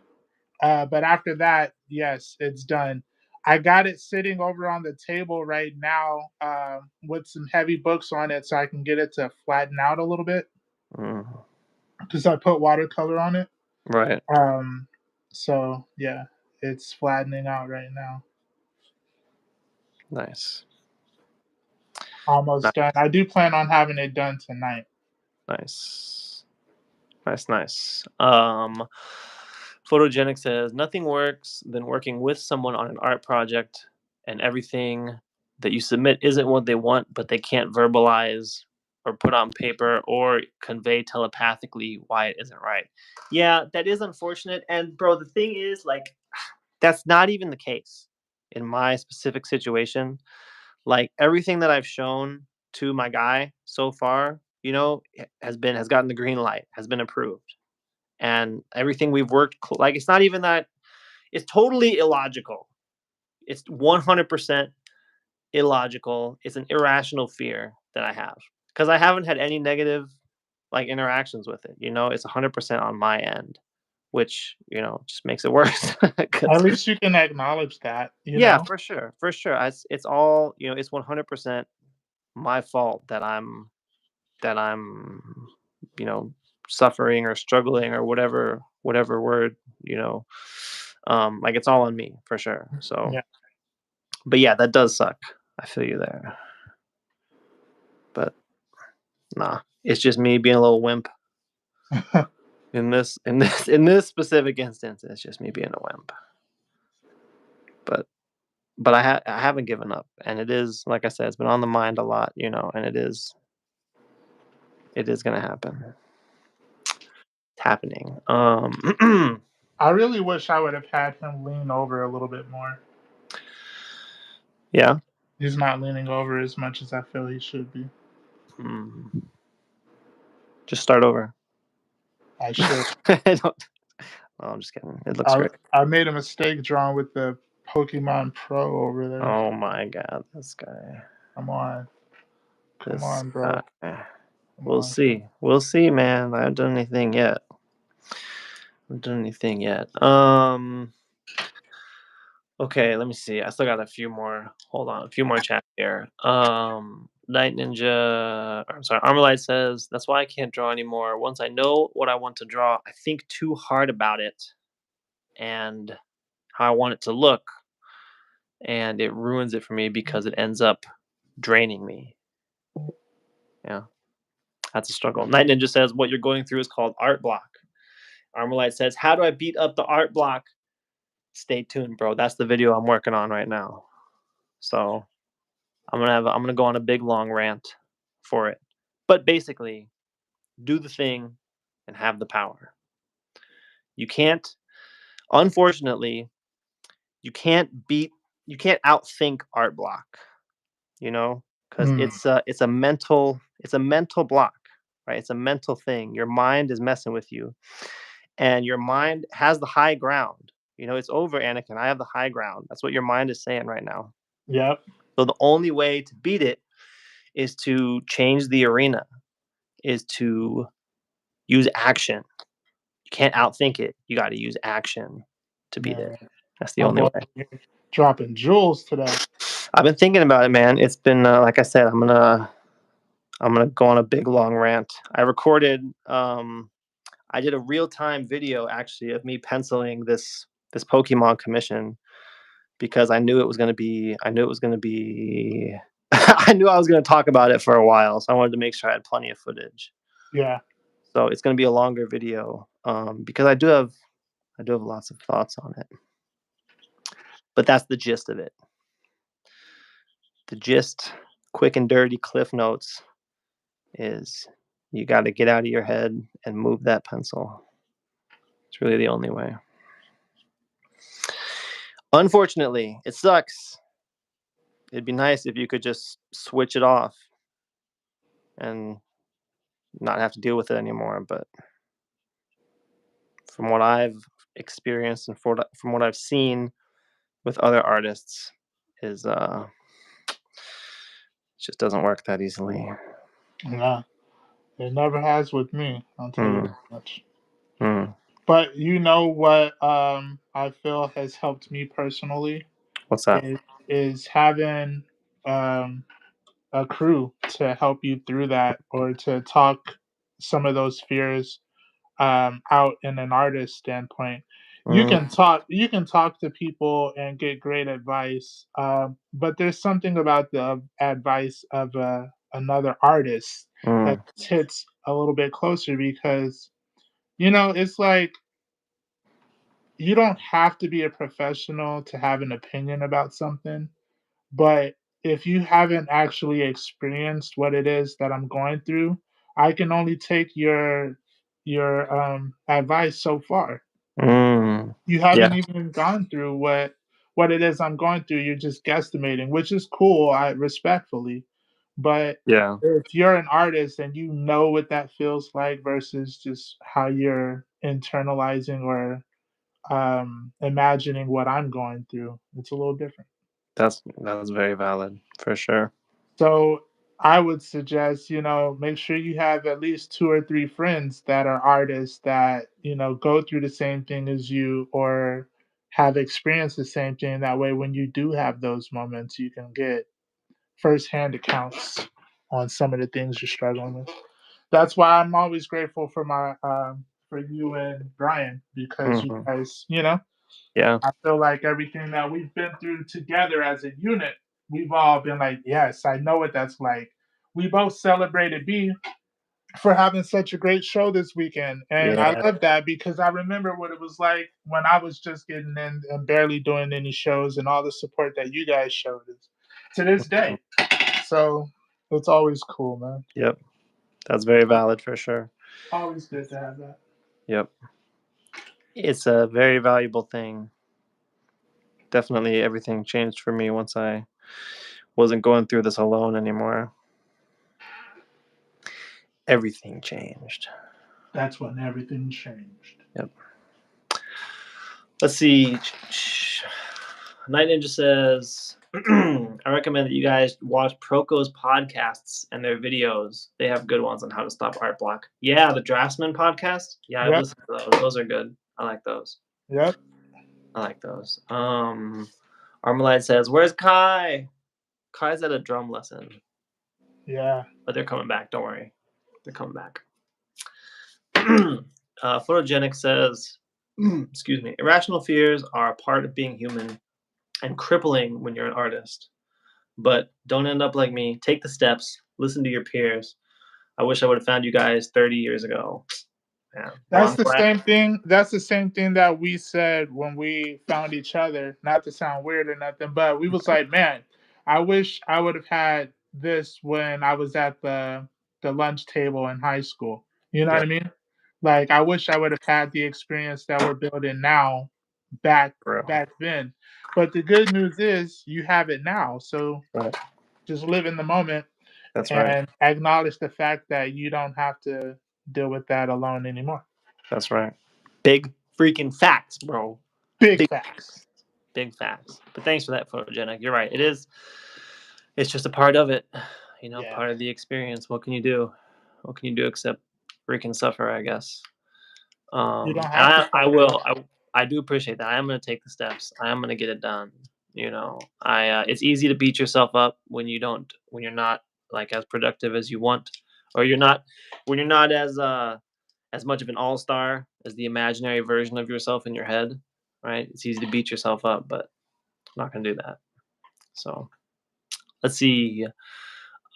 But after that, yes, it's done. I got it sitting over on the table right now with some heavy books on it so I can get it to flatten out a little bit because I put watercolor on it. Right. So, yeah, it's flattening out right now. Nice. Almost done. I do plan on having it done tonight. Nice. Photogenic says nothing works than working with someone on an art project and everything that you submit isn't what they want, but they can't verbalize or put on paper or convey telepathically why it isn't right. Yeah, that is unfortunate. And bro, the thing is, like, that's not even the case in my specific situation. Like, everything that I've shown to my guy so far, has gotten the green light, has been approved. And everything we've worked, like, it's not even that, it's totally illogical. It's 100% illogical. It's an irrational fear that I have because I haven't had any negative, like, interactions with it. It's 100% on my end, which, just makes it worse. At least you can acknowledge that, Yeah, know? for sure. It's all, it's 100% my fault that I'm, suffering or struggling or whatever word, like, it's all on me for sure. So, Yeah. but yeah, that does suck. I feel you there. But nah, it's just me being a little wimp. in this specific instance, it's just me being a wimp. But I haven't given up, and it is, like I said, it's been on the mind a lot, and it is gonna happen. It's happening. I really wish I would have had him lean over a little bit more. Yeah. He's not leaning over as much as I feel he should be. Just start over. I should. I'm just kidding. It looks great. I made a mistake drawing with the Pokemon Pro over there. Oh my god, this guy. Come on. Come on, bro. We'll see. We'll see, man. I haven't done anything yet. Okay, let me see. I still got a few more. Hold on, a few more chats here. Night Ninja. I'm sorry. Armalite says that's why I can't draw anymore. Once I know what I want to draw, I think too hard about it and how I want it to look, and it ruins it for me because it ends up draining me. Yeah, that's a struggle. Night Ninja says what you're going through is called art block. Armalite says, how do I beat up the art block? Stay tuned, bro. That's the video I'm working on right now. So I'm gonna go on a big long rant for it. But basically, do the thing and have the power. You can't, unfortunately, you can't outthink art block, because it's a mental block, right? It's a mental thing. Your mind is messing with you, and your mind has the high ground. It's over, Anakin. I have the high ground. That's what your mind is saying right now. Yep. So the only way to beat it is to change the arena, is to use action. You can't outthink it. You got to use action to beat it. That's the only way. Dropping jewels today. I've been thinking about it, man. It's been like I said, I'm gonna go on a big long rant. I recorded. I did a real time video actually of me penciling this Pokemon commission because I knew it was going to be. I knew I knew I was going to talk about it for a while, so I wanted to make sure I had plenty of footage. Yeah. So it's going to be a longer video because I do have lots of thoughts on it. But that's the gist of it. The gist, quick and dirty cliff notes, is you got to get out of your head and move that pencil. It's really the only way. Unfortunately, it sucks. It'd be nice if you could just switch it off and not have to deal with it anymore. But from what I've experienced and from what I've seen with other artists, is it just doesn't work that easily. Yeah. It never has with me. I'll tell you that much. But you know what I feel has helped me personally? What's that? Is having a crew to help you through that, or to talk some of those fears out in an artist standpoint. You can talk to people and get great advice, but there's something about the advice of another artist that hits a little bit closer, because it's like, you don't have to be a professional to have an opinion about something, but if you haven't actually experienced what it is that I'm going through, I can only take your advice so far. You haven't Yeah, even gone through what it is I'm going through. You're just guesstimating, which is cool, I respectfully. But yeah, if you're an artist and you know what that feels like versus just how you're internalizing or imagining what I'm going through, it's a little different. that's very valid for sure. So I would suggest, make sure you have at least two or three friends that are artists that, go through the same thing as you, or have experienced the same thing. That way, when you do have those moments, you can get firsthand accounts on some of the things you're struggling with. That's why I'm always grateful for for you and Brian, because you guys, Yeah, I feel like everything that we've been through together as a unit, we've all been like, yes, I know what that's like. We both celebrated B for having such a great show this weekend. And I yeah, love that, because I remember what it was like when I was just getting in and barely doing any shows, and all the support that you guys showed us to this day. So it's always cool, man. yep. That's very valid for sure. Always good to have that. Yep. It's a very valuable thing. Definitely everything changed for me once I wasn't going through this alone anymore. Everything changed. That's when everything changed. Yep. Let's see. Night Ninja says, I recommend that you guys watch Proco's podcasts and their videos. They have good ones on how to stop art block. Yeah, the Draftsman podcast. Yeah, I've Yep. listened to those. Those are good. I like those. Yep. I like those. Armalite says, "Where's Kai? Kai's at a drum lesson, Yeah. but they're coming back. Don't worry, they're coming back." Photogenic says, "Excuse me. Irrational fears are a part of being human and crippling when you're an artist. But don't end up like me. Take the steps. Listen to your peers. I wish I would have found you guys 30 years ago." Yeah. That's the same thing. That's the same thing that we said when we found each other. Not to sound weird or nothing, but we was like, man, I wish I would have had this when I was at the lunch table in high school. You know what I Yep. mean? Like, I wish I would have had the experience that we're building now back Bro. then. But the good news is you have it now. So Right. just live in the moment That's right. and acknowledge the fact that you don't have to deal with that alone anymore. That's right. Big freaking facts, bro. Big facts. Big facts. But thanks for that, Photogenic. You're right. It is. It's just a part of it. Yeah. Part of the experience. What can you do? What can you do except freaking suffer, I guess. You don't And have to. I will. I do appreciate that. I am going to take the steps. I am going to get it done. It's easy to beat yourself up when you're not like as productive as you want, or when you're not as much of an all-star as the imaginary version of yourself in your head, right? It's easy to beat yourself up, but not gonna do that. So let's see.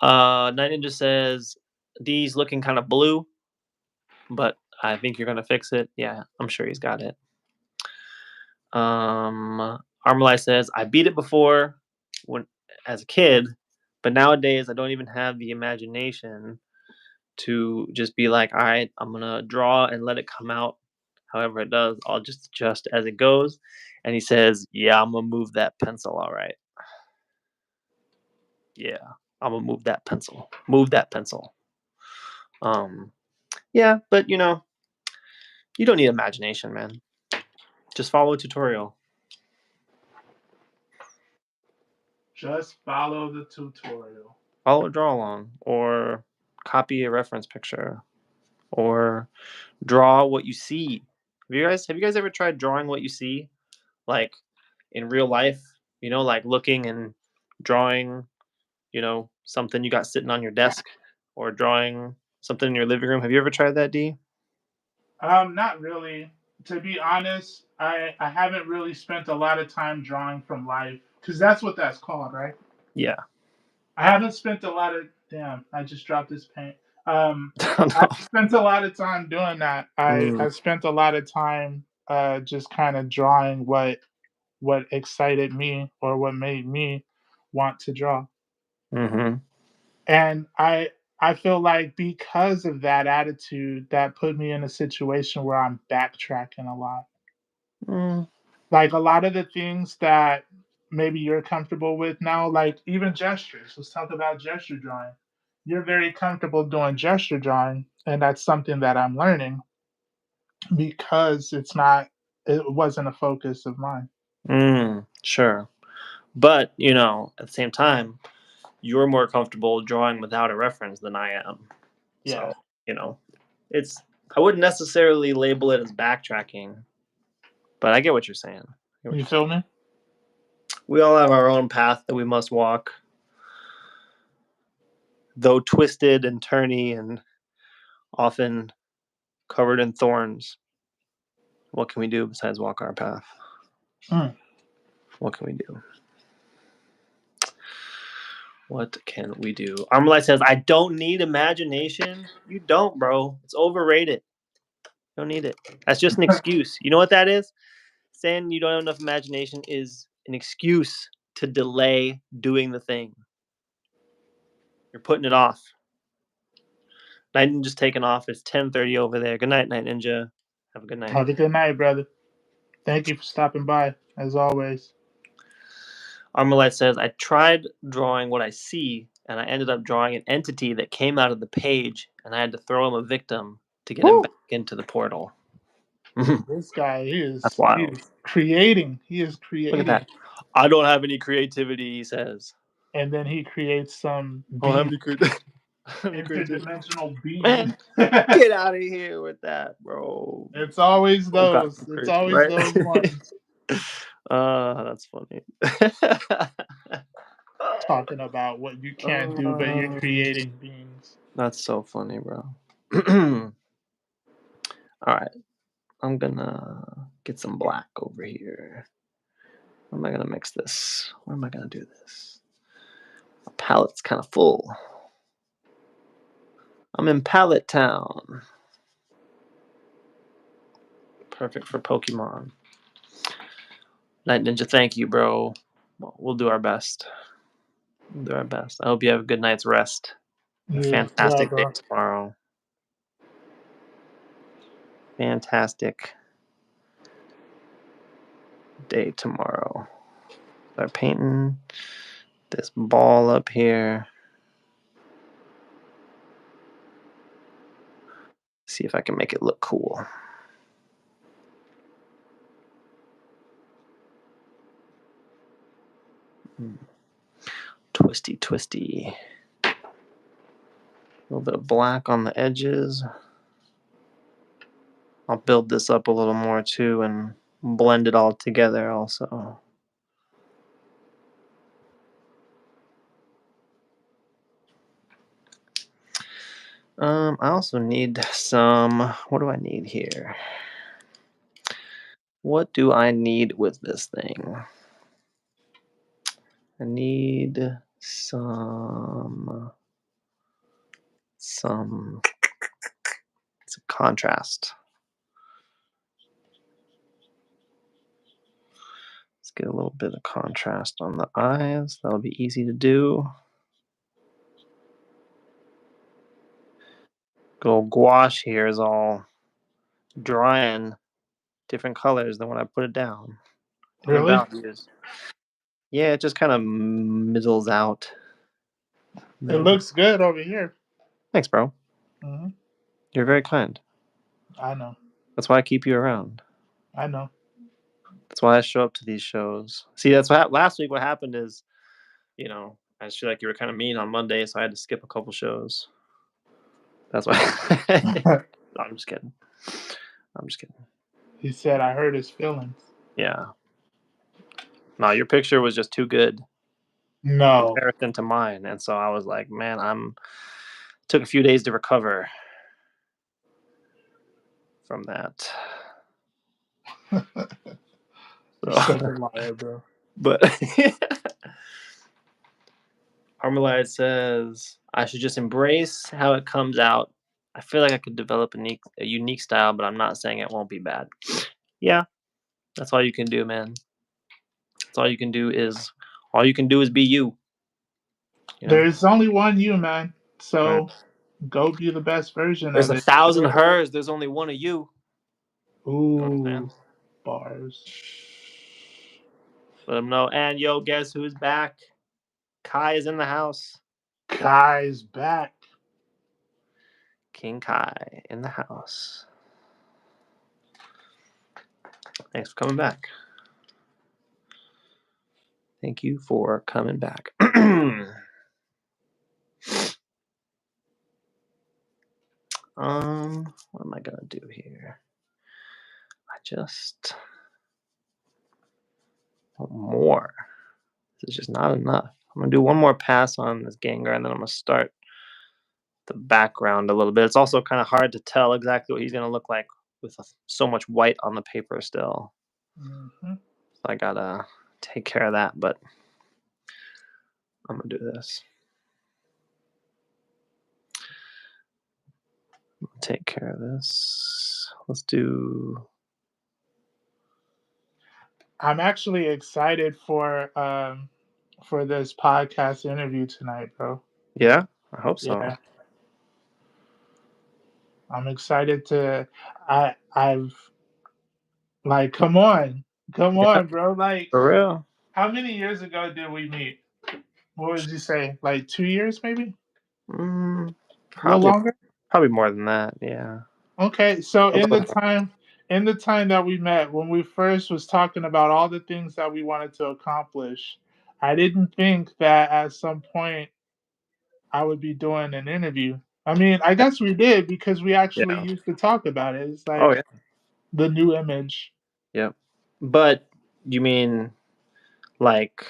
Night Ninja says D's looking kind of blue, but I think you're gonna fix it. Yeah, I'm sure he's got it. Armalai says I beat it before when as a kid, but nowadays I don't even have the imagination to just be like, all right, I'm gonna draw and let it come out however it does. I'll just adjust as it goes. And he says, yeah, I'm gonna move that pencil. All right. Yeah, I'm gonna move that pencil. Move that pencil. Yeah, but you don't need imagination, man. Just follow a tutorial. Just follow the tutorial. Follow a draw along, or copy a reference picture, or draw what you see. Have you guys ever tried drawing what you see, like in real life? Like looking and drawing, something you got sitting on your desk, or drawing something in your living room. Have you ever tried that, D? Not really. To be honest, I haven't really spent a lot of time drawing from life because that's what that's called, right? Yeah. I haven't spent a lot of damn. I just dropped this paint. Oh, I no. spent a lot of time doing that. I spent a lot of time just kind of drawing what excited me or what made me want to draw. Mm-hmm. And I feel like because of that attitude, that put me in a situation where I'm backtracking a lot. Mm. Like a lot of the things that maybe you're comfortable with now, like even gestures. Let's talk about gesture drawing. You're very comfortable doing gesture drawing, and that's something that I'm learning because it wasn't a focus of mine. Sure. But, at the same time, you're more comfortable drawing without a reference than I am. Yeah. So, it's I wouldn't necessarily label it as backtracking, but I get what you're saying. You feel me? We all have our own path that we must walk, though twisted and turny and often covered in thorns. What can we do besides walk our path? Mm. What can we do? What can we do? Armalite says, I don't need imagination. You don't, bro. It's overrated. You don't need it. That's just an excuse. You know what that is? Saying you don't have enough imagination is an excuse to delay doing the thing. You're putting it off. Night Ninja's taking off. It's 10:30 over there. Good night, Night Ninja. Have a good night. Have a good night, brother. Thank you for stopping by, as always. Armalite says, I tried drawing what I see, and I ended up drawing an entity that came out of the page, and I had to throw him a victim to get him back into the portal. This guy That's is wild. creating. He is Look creating. at that. I don't have any creativity, he says. And then he creates some I don't have any creativity. interdimensional being. Man, get out of here with that, bro. It's always Oh, God, those. I'm It's crazy, always right? those ones That's funny. talking about what you can't do, but you're creating beings. That's so funny, bro. All right. I'm gonna get some black over here. Where am I gonna mix this? Where am I gonna do this? My palette's kind of full. I'm in Palette Town. Perfect for Pokemon. Night Ninja, thank you, bro. We'll do our best. We'll do our best. I hope you have a good night's rest. A fantastic day tomorrow. Fantastic day tomorrow. Start painting this ball up here. See if I can make it look cool. Twisty, twisty. A little bit of black on the edges. I'll build this up a little more too and blend it all together also. I also need some, what do I need here? What do I need with this thing? I need some contrast. Let's get a little bit of contrast on the eyes. That'll be easy to do. Good old gouache here is all drying different colors than when I put it down. Really? Values. Yeah, it just kind of middles out. It looks good over here. Thanks, bro. Mm-hmm. You're very kind. I know. That's why I keep you around. I know. That's why I show up to these shows. See, that's what last week. What happened is, I just feel like you were kind of mean on Monday, so I had to skip a couple shows. That's why. No, I'm just kidding. He said I hurt his feelings. Yeah. No, your picture was just too good. No. In comparison to mine, and so I was like, man, took a few days to recover from that. You're such a liar, bro. But Armalite says I should just embrace how it comes out. I feel like I could develop a unique style, but I'm not saying it won't be bad. Yeah, that's all you can do, man. That's all you can do is be you. There's only one you, man. So go be the best version There's of it. 1,000 hers. There's only one of you. Ooh, bars. Let them know. And yo, guess who's back? Kai is in the house. Kai's back. King Kai in the house. Thanks for coming back. Thank you for coming back. What am I gonna do here? I just want more. This is just not enough. I'm gonna do one more pass on this Gengar, and then I'm gonna start the background a little bit. It's also kind of hard to tell exactly what he's gonna look like with so much white on the paper still. Mm-hmm. So I gotta take care of that, but I'm gonna do this. Take care of this. Let's do. I'm actually excited for this podcast interview tonight, bro. Yeah, I hope so. Yeah. I'm excited to. I've like, come on, bro. Like, For real. how many years ago did we meet? What would you say? Like 2 years, maybe? A little longer? Probably more than that. Yeah. Okay, so in the time that we met, when we first was talking about all the things that we wanted to accomplish, I didn't think that at some point I would be doing an interview. I mean, I guess we did because we actually used to talk about it. It's like the new image. Yep. But you mean like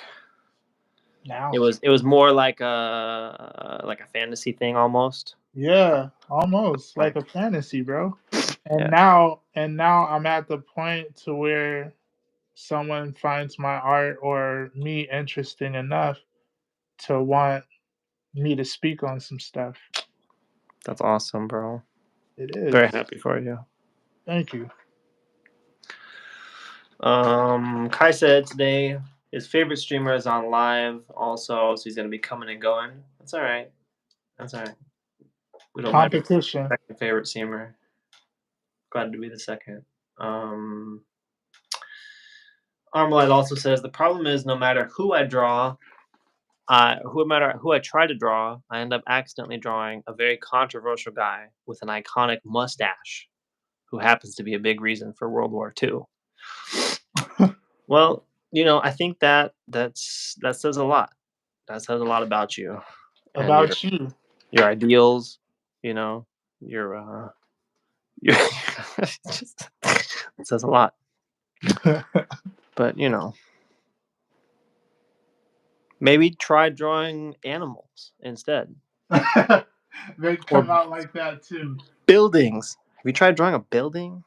Now it was more like a fantasy thing almost? Yeah, almost like a fantasy, bro. And Yeah. now I'm at the point to where someone finds my art or me interesting enough to want me to speak on some stuff. That's awesome, bro. It is. Very happy for you. Thank you. Kai said today his favorite streamer is on live also, so he's gonna be coming and going. That's all right. We don't Competition. Mind second favorite streamer. Glad to be the second. Armalite also says the problem is no matter who I draw, no matter who I try to draw, I end up accidentally drawing a very controversial guy with an iconic mustache, who happens to be a big reason for World War II. Well, I think that says a lot. That says a lot about you. About you. Your ideals, your it says a lot. But maybe try drawing animals instead. They come out like that too. Buildings. Have you tried drawing a building?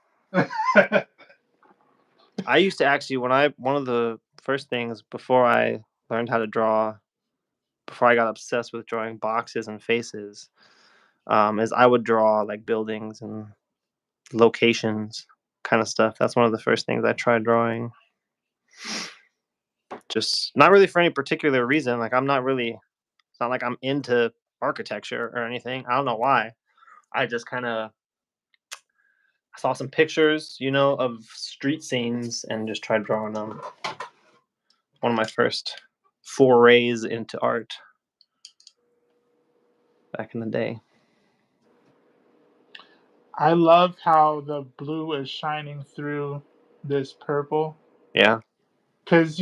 I used to actually, one of the first things before I learned how to draw before I got obsessed with drawing boxes and faces. Is I would draw like buildings and locations kind of stuff. That's one of the first things I tried drawing. Just not really for any particular reason. Like I'm not really. It's not like I'm into architecture or anything. I don't know why. I just kind of saw some pictures, of street scenes and just tried drawing them. One of my first forays into art back in the day. I love how the blue is shining through this purple. Yeah. Because,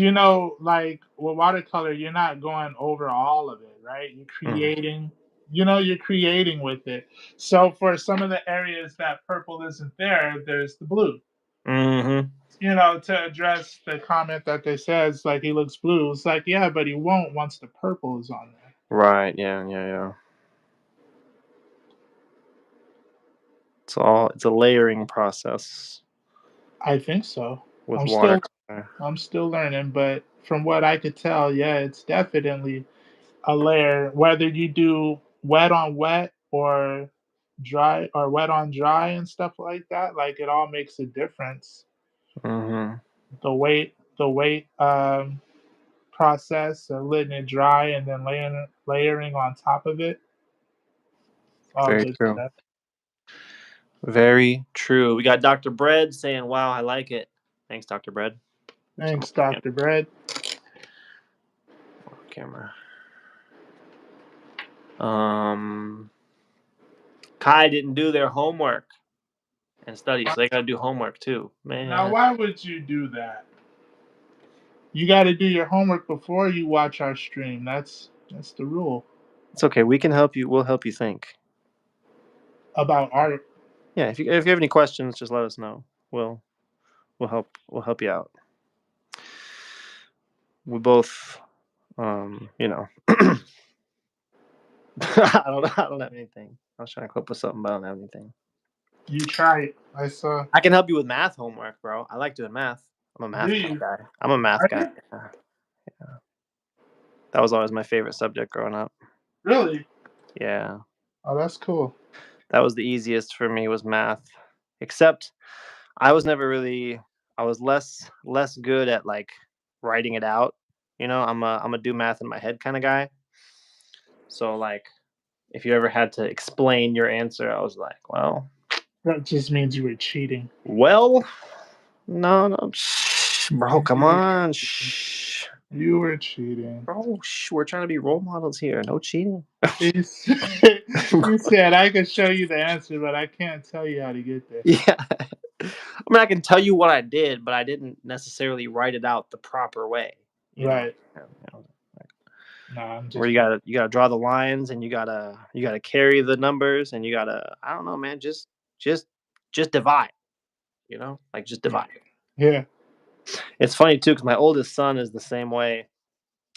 like with watercolor, you're not going over all of it, right? You're creating with it. So for some of the areas that purple isn't there, there's the blue. Mm-hmm. To address the comment that they says, like, he looks blue. It's like, yeah, but he won't once the purple is on there. Right. Yeah. It's a layering process I think so. with I'm still watercolor. I'm still learning, but from what I could tell, yeah, it's definitely a layer. Whether you do wet on wet or dry or wet on dry and stuff like that, like it all makes a difference. Mm-hmm. The weight process of letting it dry and then layering on top of it. All Very good true. stuff. Very true. We got Dr. Bread saying, "Wow, I like it." Thanks, Dr. Bread. Thanks, Dr. Bread. Camera. Kai didn't do their homework and study, so they got to do homework too. Man. Now, why would you do that? You got to do your homework before you watch our stream. That's the rule. It's okay. We can help you. We'll help you think. About art. Yeah, if you have any questions, just let us know. We'll help you out. We both, I don't have anything. I was trying to come up with something, but I don't have anything. You try it. I saw. I can help you with math homework, bro. I like doing math. I'm a math guy. I'm a math guy. Yeah. That was always my favorite subject growing up. Really? Yeah. Oh, that's cool. That was the easiest for me was math. Except I was never really I was less good at like writing it out. I'm a do math in my head kind of guy. So like if you ever had to explain your answer, I was like, well, That just means you were cheating. well, no, shh, bro, come on, shh. You were cheating. Bro, we're trying to be role models here. No cheating. He said, I can show you the answer, but I can't tell you how to get there. Yeah. I mean, I can tell you what I did, but I didn't necessarily write it out the proper way. Right. No, I'm just where you gotta draw the lines and you gotta carry the numbers and you gotta, I don't know, man, just divide. Like just divide. Yeah. It's funny too because my oldest son is the same way.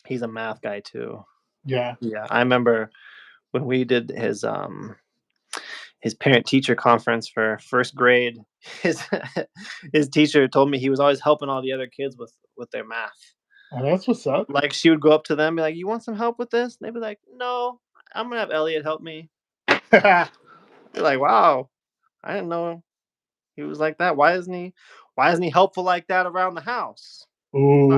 He's a math guy too. Yeah. Yeah. I remember when we did his parent teacher conference for first grade, his teacher told me he was always helping all the other kids with their math. Oh, that's what's up. Like she would go up to them and be like, "You want some help with this?" And they'd be like, "No, I'm gonna have Elliot help me." They're like, "Wow, I didn't know he was like that. Why isn't he helpful like that around the house?" Ooh.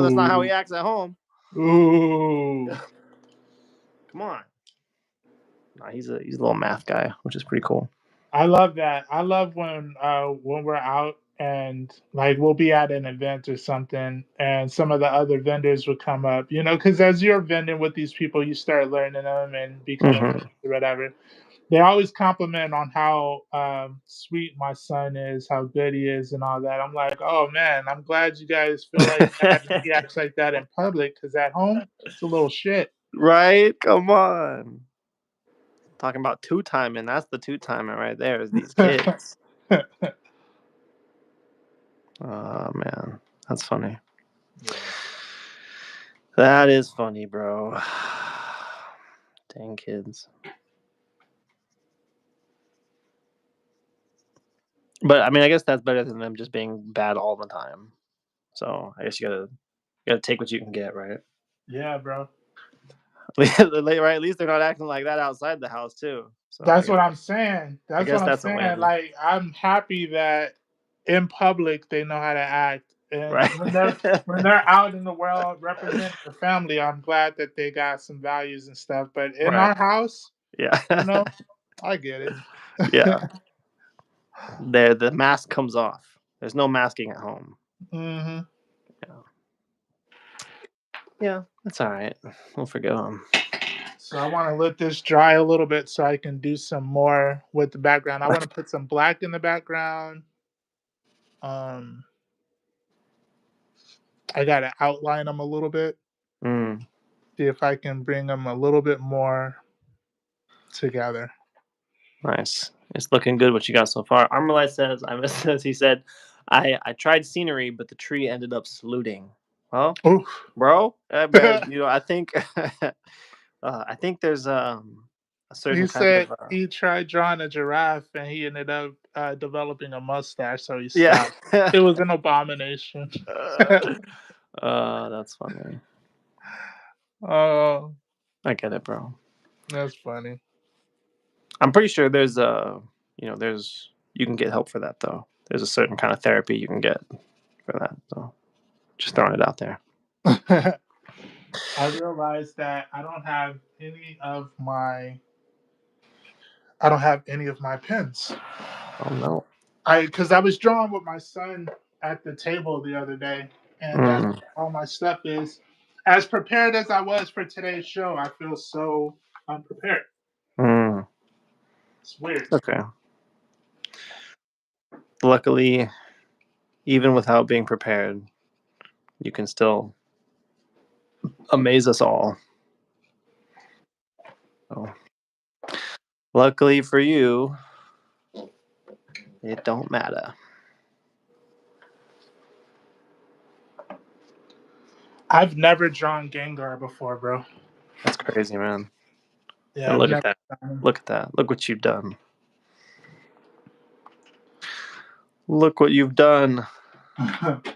That's not how he acts at home. Ooh. Come on. No, he's a little math guy, which is pretty cool. I love that. I love when we're out and like we'll be at an event or something, and some of the other vendors would come up, because as you're vending with these people, you start learning them and becoming whatever. They always compliment on how sweet my son is, how good he is, and all that. I'm like, oh man, I'm glad you guys feel like that. And he acts like that in public, because at home, it's a little shit. Right? Come on. Talking about two-timing. That's the two-timing right there is these kids. Oh, man. That's funny. Yeah. That is funny, bro. Dang kids. But, I mean, I guess that's better than them just being bad all the time. So, I guess you gotta take what you can get, right? Yeah, bro. Right? At least they're not acting like that outside the house too. So That's what I'm saying. I That's guess what I'm that's a saying. win, Like, I'm happy that in public they know how to act, and right? when they're out in the world representing the family, I'm glad that they got some values and stuff. But in Right. our house, Yeah. I get it. Yeah. There, the mask comes off. There's no masking at home. hmm Yeah, that's all right. We'll forgive them. So I want to let this dry a little bit so I can do some more with the background. I want to put some black in the background. Um, I got to outline them a little bit. Mm, See if I can bring them a little bit more together. nice. It's looking good what you got so far. Armorlight says, he said, I tried scenery, but the tree ended up saluting. Well, Oof. bro, but, I think I think there's a certain He kind said of he tried drawing a giraffe and he ended up developing a mustache, so he yeah. stopped. It was an abomination. That's funny. Oh, I get it, bro. that's funny. I'm pretty sure there's you can get help for that though. There's a certain kind of therapy you can get for that. So just throwing it out there. I realized that I don't have any of my pens. Oh no. Because I was drawing with my son at the table the other day, and that's Mm, where all my stuff is. As prepared as I was for today's show, I feel so unprepared. mm. It's weird. Okay. Luckily, even without being prepared, you can still amaze us all. So, luckily for you, it don't matter. I've never drawn Gengar before, bro. That's crazy, man. Yeah, And I've look at never that. done Look at that. Look what you've done. Look what you've done. it.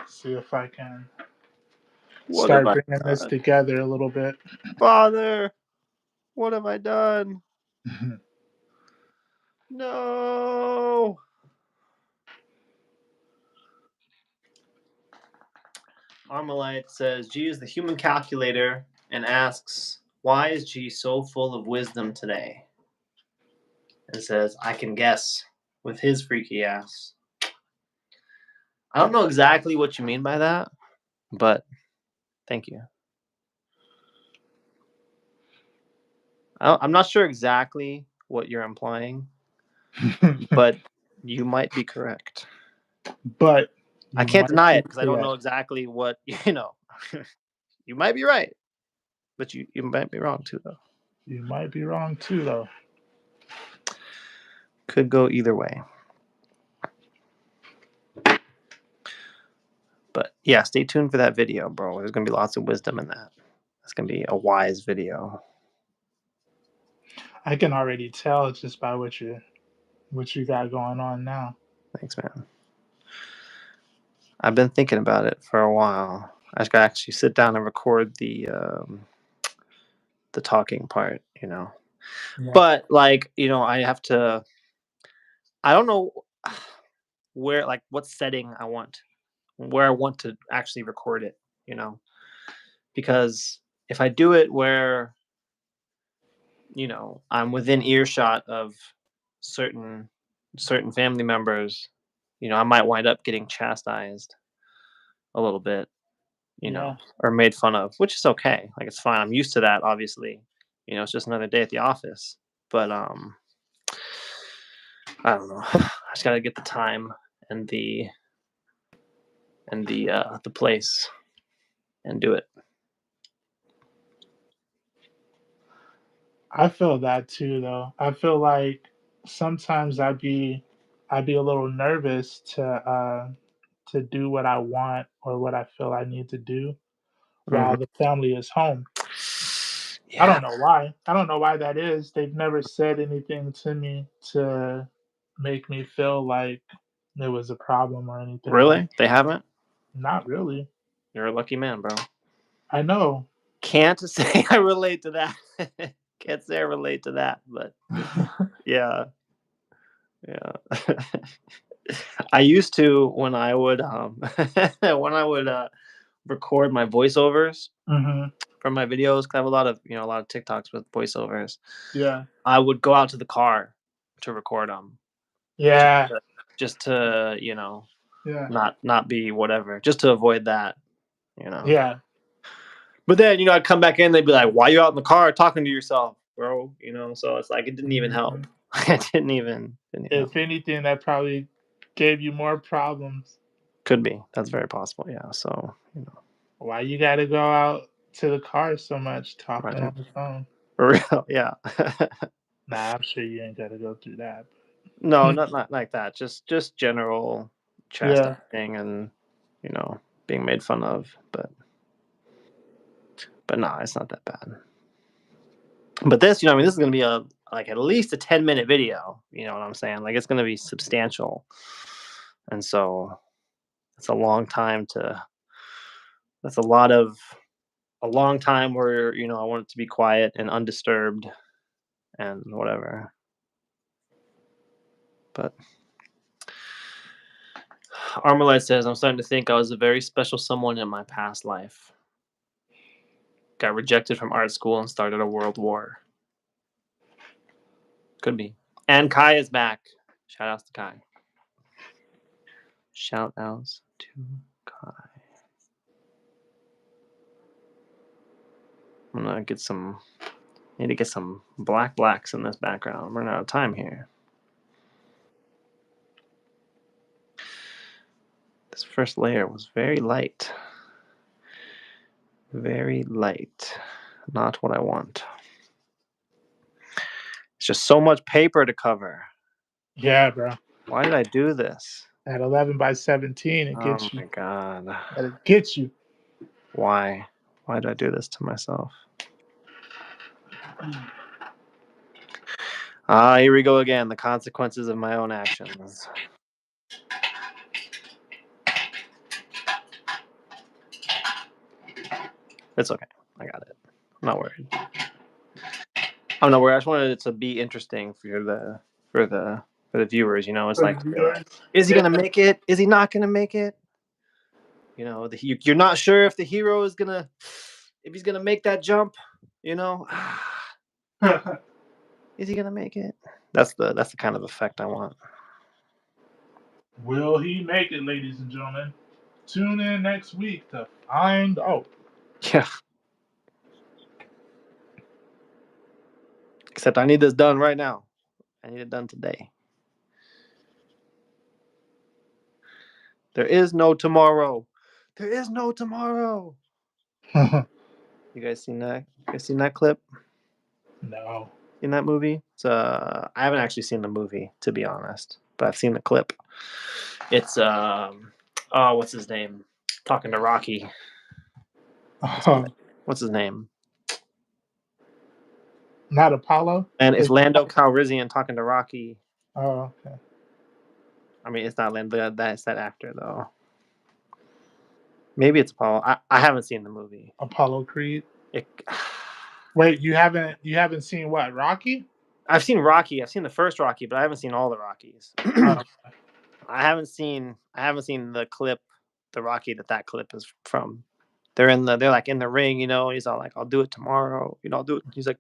See if I can What have start I bringing this done? together a little bit. Father, what have I done? No. Armalite says G is the human calculator and asks, why is G so full of wisdom today? And says, I can guess with his freaky ass. I don't know exactly what you mean by that, but thank you. I'm not sure exactly what you're implying, but you might be correct. But I you can't might deny be it because I don't know correct. exactly what, you might be right, but you might be wrong too, though. You might be wrong too, though. Could go either way. But yeah, stay tuned for that video, bro. There's going to be lots of wisdom in that. It's going to be a wise video. I can already tell just by what you got going on now. Thanks, man. I've been thinking about it for a while. I just got to actually sit down and record the talking part, Yeah. But like, I have to. I don't know where, like, what setting I want, where I want to actually record it, because if I do it where, I'm within earshot of certain family members, I might wind up getting chastised a little bit, Yeah. or made fun of, which is okay. Like, it's fine. I'm used to that, obviously. It's just another day at the office. But I don't know. I just gotta get the time and the place and do it. I feel that too, though. I feel like sometimes I'd be a little nervous to do what I want or what I feel I need to do while Mhm. the family is home. I Yeah. don't know why. I don't know why that is. They've never said anything to me to make me feel like there was a problem or anything like Really? They haven't? that. Not really. You're a lucky man, bro. I know. Can't say I relate to that. Can't say I relate to that, but yeah. I used to when I would record my voiceovers from my videos, because I have a lot of TikToks with voiceovers. Yeah. I would go out to the car to record them. Yeah. Just to Yeah. not be whatever, just to avoid that. Yeah. But then I'd come back in, they'd be like, "Why are you out in the car talking to yourself, bro?" So it's like it didn't even help. It didn't even If help. anything, that probably gave you more problems. Could be. That's very possible. Yeah. So Why you got to go out to the car so much talking right. on the phone? For real, yeah. Nah, I'm sure you ain't got to go through that. No, not like that. Just general Yeah. chastising and being made fun of, but no, it's not that bad. But this, this is gonna be at least a 10-minute video. You know what I'm saying? Like, it's gonna be substantial, and so it's a long time to. That's a long time where I want it to be quiet and undisturbed, and whatever. But Armalite says, "I'm starting to think I was a very special someone in my past life. Got rejected from art school and started a world war." Could be. And Kai is back. Shout outs to Kai. Shout outs to Kai. I'm gonna need to get some blacks in this background. I'm running out of time here. This first layer was very light. Very light. Not what I want. It's just so much paper to cover. Yeah, bro. Why did I do this? At 11 by 17, it gets you. Oh my god. It gets you. Why? Why did I do this to myself? Here we go again. The consequences of my own actions. It's okay. I got it. I'm not worried. I'm not worried. I just wanted it to be interesting for the viewers. It's like, is he gonna make it? Is he not gonna make it? You're not sure if the hero is if he's gonna make that jump. Is he gonna make it? That's the kind of effect I want. Will he make it, ladies and gentlemen? Tune in next week to find out. Yeah. Except I need this done right now. I need it done today. There is no tomorrow. There is no tomorrow. You guys seen that? You guys seen that clip? No. In that movie? I haven't actually seen the movie, to be honest, but I've seen the clip. It's what's his name? Talking to Rocky. What's his name? Not Apollo? And it's Lando Calrissian talking to Rocky. Oh, okay. I mean, it's not Lando. That's that actor, though. Maybe it's Apollo. I haven't seen the movie. Apollo Creed? Wait, you haven't seen what? Rocky? I've seen Rocky. I've seen the first Rocky, but I haven't seen all the Rockies. I haven't seen the clip, the Rocky that clip is from. They're like in the ring, he's all like, "I'll do it tomorrow." I'll do it. He's like,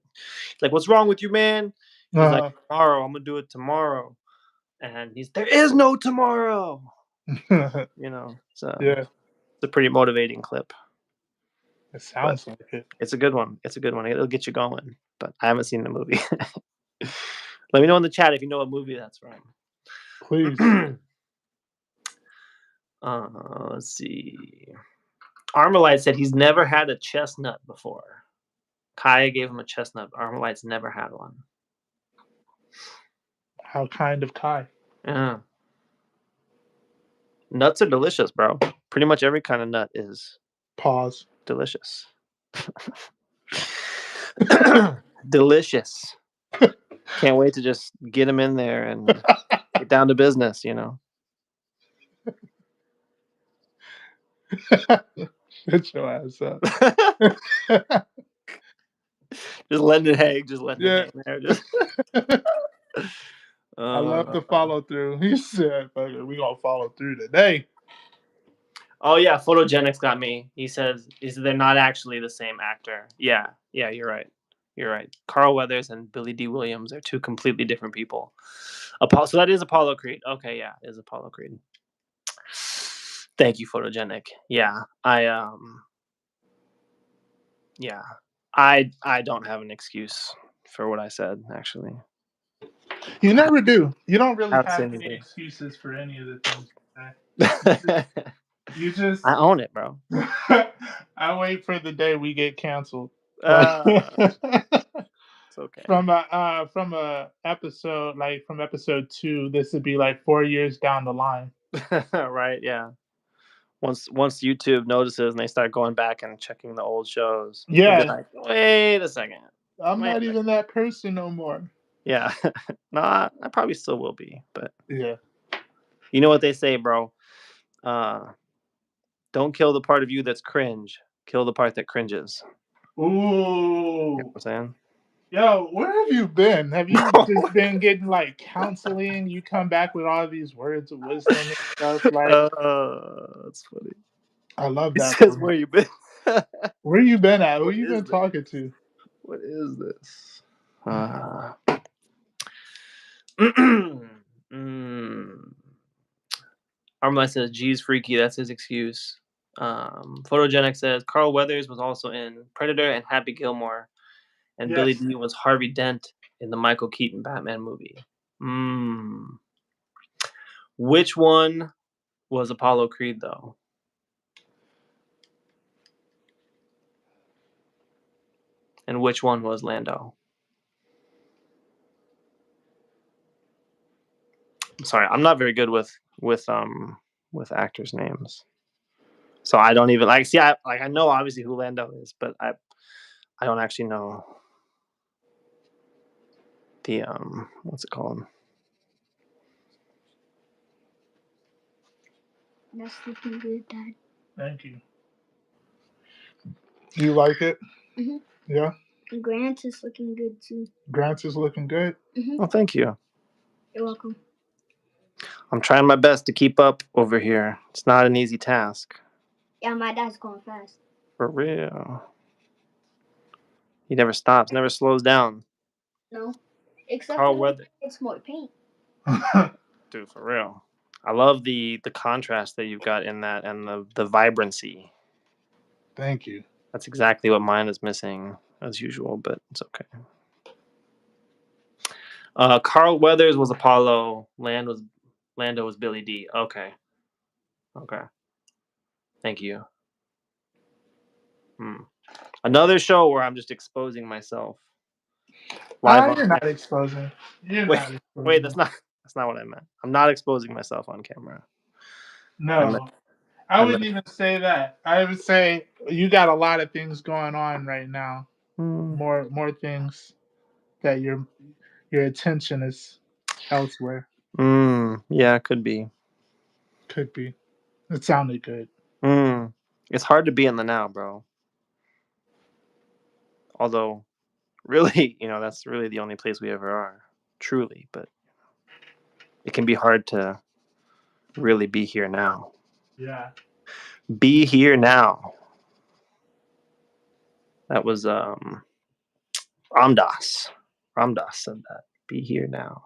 "What's wrong with you, man?" He's like, "Tomorrow, I'm gonna do it tomorrow." And there is no tomorrow. So yeah. It's a pretty motivating clip. It sounds like it. It's a good one. It'll get you going. But I haven't seen the movie. Let me know in the chat if you know what movie that's from. Please. Let's see. Armalite said he's never had a chestnut before. Kaya gave him a chestnut. Armalite's never had one. How kind of Kai? Yeah. Nuts are delicious, bro. Pretty much every kind of nut is delicious. Delicious. Can't wait to just get them in there and get down to business, Shut your ass up. Just letting it hang. Just letting Yeah. it hang there. Just. I love the follow through. He said, "Fuck it, we gonna follow through today." Oh yeah, Photogenics got me. He says they're not actually the same actor. Yeah, you're right. You're right. Carl Weathers and Billy D. Williams are two completely different people. So that is Apollo Creed. Okay, yeah, it is Apollo Creed. Thank you, Photogenic. Yeah, yeah, I don't have an excuse for what I said. Actually, You never do. You don't really I'd have say any anything. excuses for any of the things you say. You just I own it, bro. I wait for the day we get canceled. Like It's okay. from a episode like from episode 2, this would be like 4 years down the line. Right? Yeah. Once YouTube notices and they start going back and checking the old shows, they'll be Yeah, like, "Wait a second, I'm wait not a second." even that person no more. Yeah, no, I probably still will be, but Yeah. you know what they say, bro? Don't kill the part of you that's cringe. Kill the part that cringes. You know Ooh. what I'm saying? Yo, where have you been? Have you just been getting like counseling? You come back with all these words of wisdom and stuff. Like, That's funny. I love It that. says where you been. Where you been at? Who What you is been this? talking to? What is this? Armlight says, "G's freaky." That's his excuse. Photogenic says Carl Weathers was also in Predator and Happy Gilmore, and Billy Yes. D was Harvey Dent in the Michael Keaton Batman movie. Which one was Apollo Creed though? And which one was Lando? I'm sorry, I'm not very good with actors' names, so I don't even like. See, I know obviously who Lando is, but I don't actually know the what's it called? That's looking good, Dad. Thank you. You like it? Mm-hmm. Yeah. Grant is looking good too. Grant's is looking good. Mm-hmm. Oh, thank you. You're welcome. I'm trying my best to keep up over here. It's not an easy task. Yeah, my dad's going fast. For real. He never stops, never slows down. No, except Carl for Weather. it's more paint. Dude, for real. I love the contrast that you've got in that and the vibrancy. Thank you. That's exactly what mine is missing as usual, but it's okay. Carl Weathers was Apollo. Lando was Billy D. Okay. Thank you. Another show where I'm just exposing myself. Live You're on not exposing. You're wait, not exposing. wait, that's not what I meant. I'm not exposing myself on camera. No, I wouldn't even say that. I would say you got a lot of things going on right now. More things that your attention is elsewhere. Yeah, it could be. Could be. It sounded good. It's hard to be in the now, bro. Although, really, that's really the only place we ever are, truly. But it can be hard to really be here now. Yeah. Be here now. That was Ramdas. Ramdas said that. Be here now.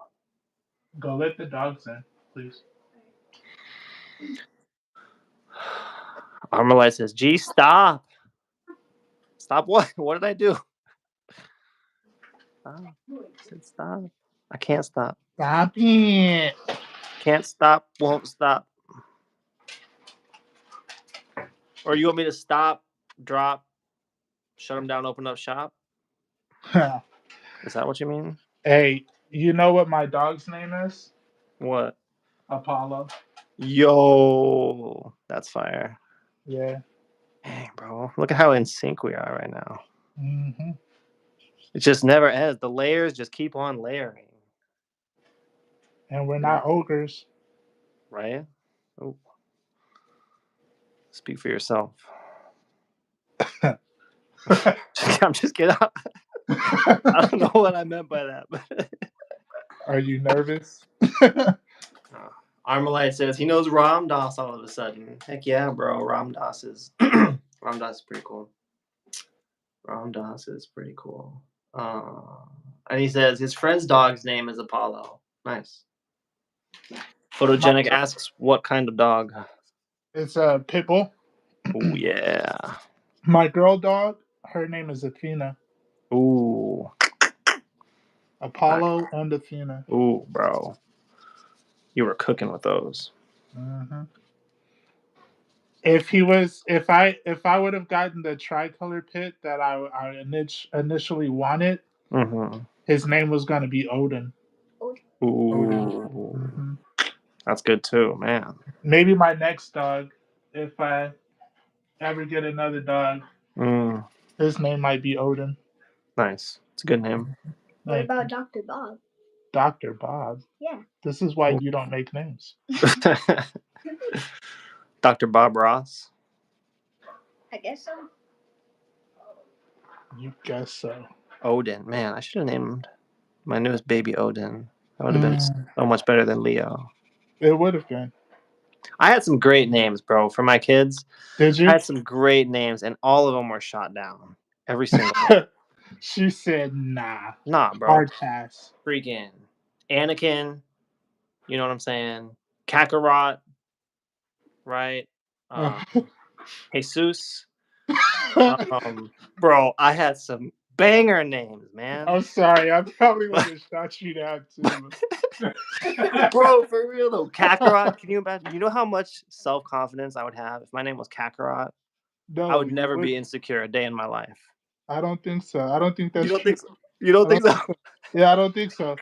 Go let the dogs in, please. Armalite says, "Gee, stop. Stop what? What did I do?" I said stop. I can't stop. Stop it. Can't stop, won't stop. Or you want me to stop, drop, shut them down, open up shop? Is that what you mean? Hey, you know what my dog's name is? What? Apollo. Yo, that's fire. Yeah. Dang, bro. Look at how in sync we are right now. Mm-hmm. It just never ends. The layers just keep on layering. And we're not ogres. Right? Oh. Speak for yourself. I'm just kidding. I don't know what I meant by that. But Are you nervous? Armalite says he knows Ramdas all of a sudden. Heck yeah, bro. Ramdas is Ramdas is pretty cool. Ramdas is pretty cool. And he says his friend's dog's name is Apollo. Nice. Photogenic asks what kind of dog? It's a pit bull. Oh yeah. My girl dog, her name is Athena. Ooh. Apollo and Athena. Ooh, bro. You were cooking with those. Mm-hmm. If I would have gotten the tricolor pit that I initially wanted, his name was gonna be Odin. Ooh. Odin. Mm-hmm. That's good too, man. Maybe my next dog, if I ever get another dog, his name might be Odin. Nice. It's a good name. What about Dr. Bob? Dr. Bob? Yeah. This is why you don't make names. Dr. Bob Ross? I guess so. You guess so. Odin. Man, I should have named my newest baby Odin. That would have been so much better than Leo. It would have been. I had some great names, bro, for my kids. Did you? I had some great names, and all of them were shot down. Every single one. She said, nah. Nah, bro. Hard pass. Freaking Anakin. You know what I'm saying? Kakarot. Right? Jesus. Bro, I had some banger names, man. I'm sorry. I probably would have shot you down too. Bro, for real though. Kakarot, can you imagine? You know how much self-confidence I would have if my name was Kakarot? No, I would never be insecure a day in my life. I don't think so. I don't think that's true. true. You don't think so? Yeah, I don't think so.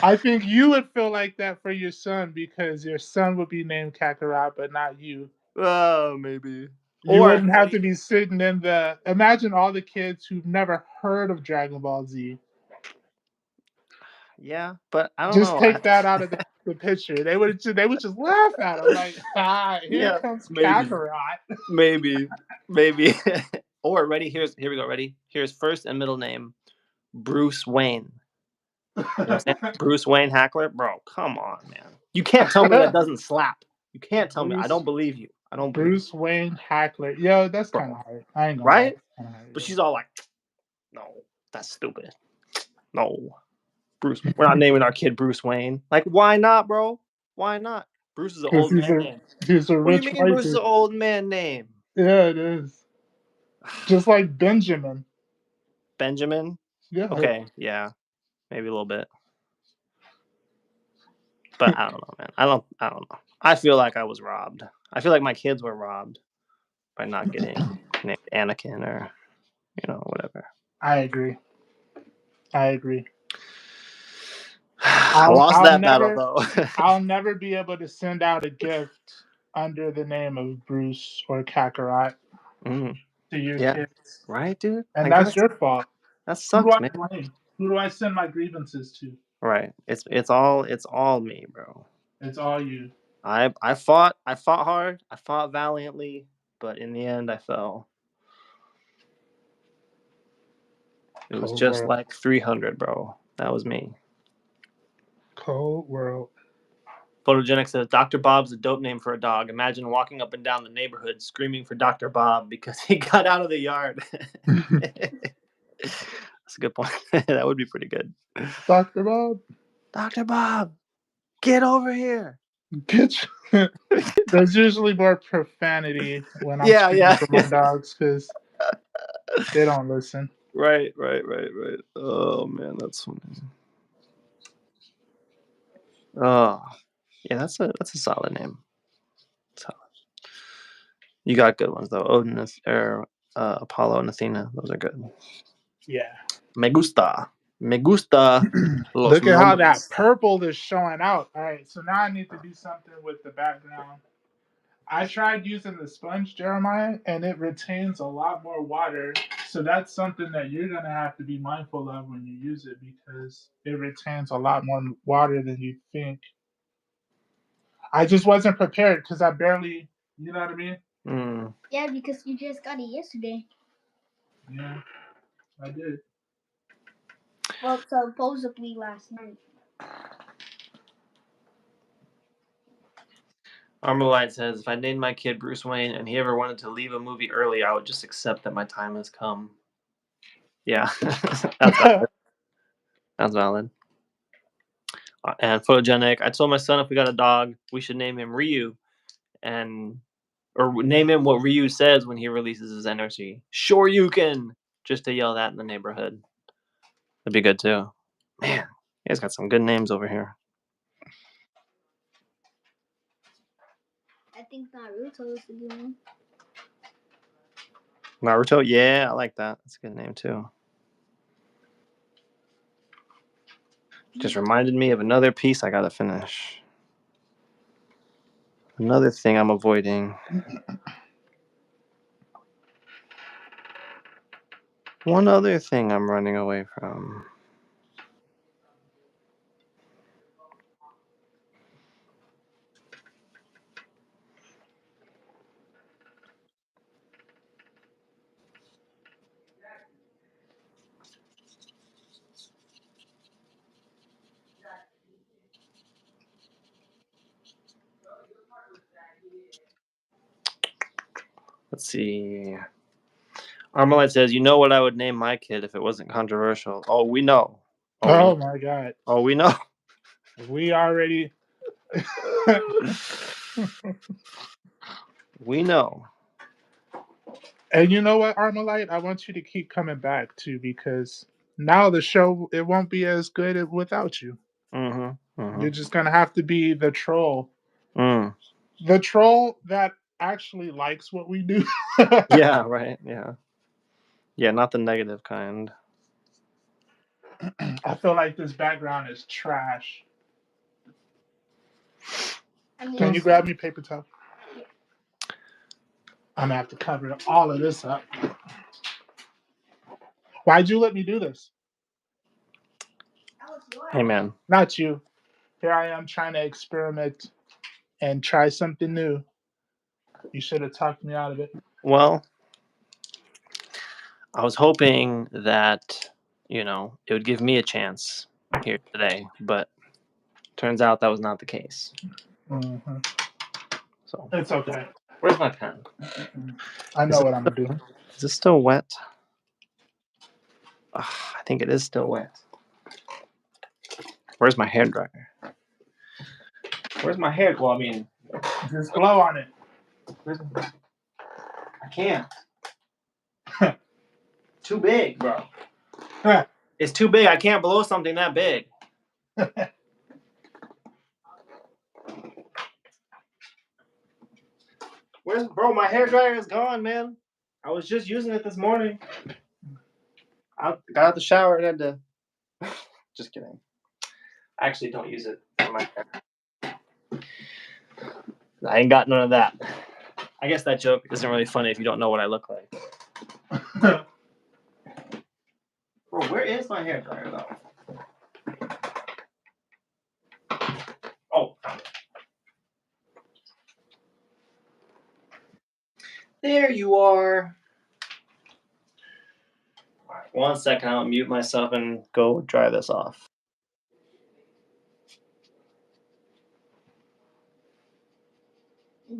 I think you would feel like that for your son because your son would be named Kakarot, but not you. Oh, maybe. You wouldn't have to be sitting in the. Imagine all the kids who've never heard of Dragon Ball Z. Yeah, but I don't just know. Just take that out of the picture. They would just laugh at him like, here comes Kakarot. Maybe. Or here we go. Ready? Here's first and middle name, Bruce Wayne. You know what I'm saying? Bruce Wayne Hackler, bro. Come on, man. You can't tell me that doesn't slap. You can't tell me. I don't believe you. I don't. Bruce Wayne Hackler. Yo, that's kind of hard. I ain't gonna right? Hard, but she's all like, "No, that's stupid. No, Bruce. We're not naming our kid Bruce Wayne. Like, why not, bro? Why not? Bruce is an old man name. He's a rich. What do you mean Bruce is an old man name? Yeah, it is. Just like Benjamin. Benjamin? Yeah. Okay, yeah. Maybe a little bit. But I don't know, man. I don't know. I feel like I was robbed. I feel like my kids were robbed by not getting named Anakin or, whatever. I agree. I lost that battle, though. I'll never be able to send out a gift under the name of Bruce or Kakarot to your kids. Right, dude? And that's your fault. That sucks, man. Who do I send my grievances to? Right. It's all me, bro. It's all you. I fought hard. I fought valiantly, but in the end, I fell. It was just like 300, bro. That was me. Cold world. Photogenic says, Dr. Bob's a dope name for a dog. Imagine walking up and down the neighborhood screaming for Dr. Bob because he got out of the yard. That's a good point. That would be pretty good. Dr. Bob. Dr. Bob, get over here. There's usually more profanity when I'm speaking to my dogs because they don't listen. Right. Oh, man, that's funny. Oh, yeah, that's a solid name. Solid. You got good ones though. Odin or Apollo and Athena. Those are good. Yeah. Me gusta. Look at how that purple is showing out. All right, so now I need to do something with the background. I tried using the sponge, Jeremiah, and it retains a lot more water. So that's something that you're going to have to be mindful of when you use it because it retains a lot more water than you think. I just wasn't prepared because I barely, you know what I mean? Yeah, because you just got it yesterday. Yeah, I did. Well, supposedly last night. Armalite says, if I named my kid Bruce Wayne and he ever wanted to leave a movie early, I would just accept that my time has come. Yeah, that's valid. That's valid. And photogenic. I told my son if we got a dog, we should name him Ryu, or name him what Ryu says when he releases his energy. Sure you can. Just to yell that in the neighborhood. That'd be good too. Man, you guys got some good names over here. I think Naruto is the good one. Naruto, yeah, I like that. That's a good name too. Just reminded me of another piece I gotta finish. Another thing I'm avoiding. One other thing I'm running away from. Let's see. Armalite says, you know what I would name my kid if it wasn't controversial? Oh, we know. Oh my God. Oh, we know. We already. We know. And you know what, Armalite? I want you to keep coming back too, because now the show, it won't be as good without you. You're just gonna have to be the troll. The troll that actually likes what we do. Yeah, right. Yeah. Yeah, not the negative kind. I feel like this background is trash. Can you grab me paper towel? I'm gonna have to cover all of this up. Why'd you let me do this? Hey, man. Not you. Here I am trying to experiment and try something new. You should have talked me out of it. Well, I was hoping that, it would give me a chance here today, but turns out that was not the case. Mm-hmm. So It's okay. where's my pen? I know what I'm gonna do. Is this still wet? I think it is still wet. Where's my hair dryer? Where's my hair? Well, I mean, just blow on it. I can't. Too big, bro. It's too big. I can't blow something that big. Bro, my hair dryer is gone, man. I was just using it this morning. I got out the shower and had to. Just kidding. I actually don't use it for my hair. I ain't got none of that. I guess that joke isn't really funny if you don't know what I look like. Bro, where is my hair dryer though? Oh. There you are. All right, 1 second, I'll mute myself and go dry this off.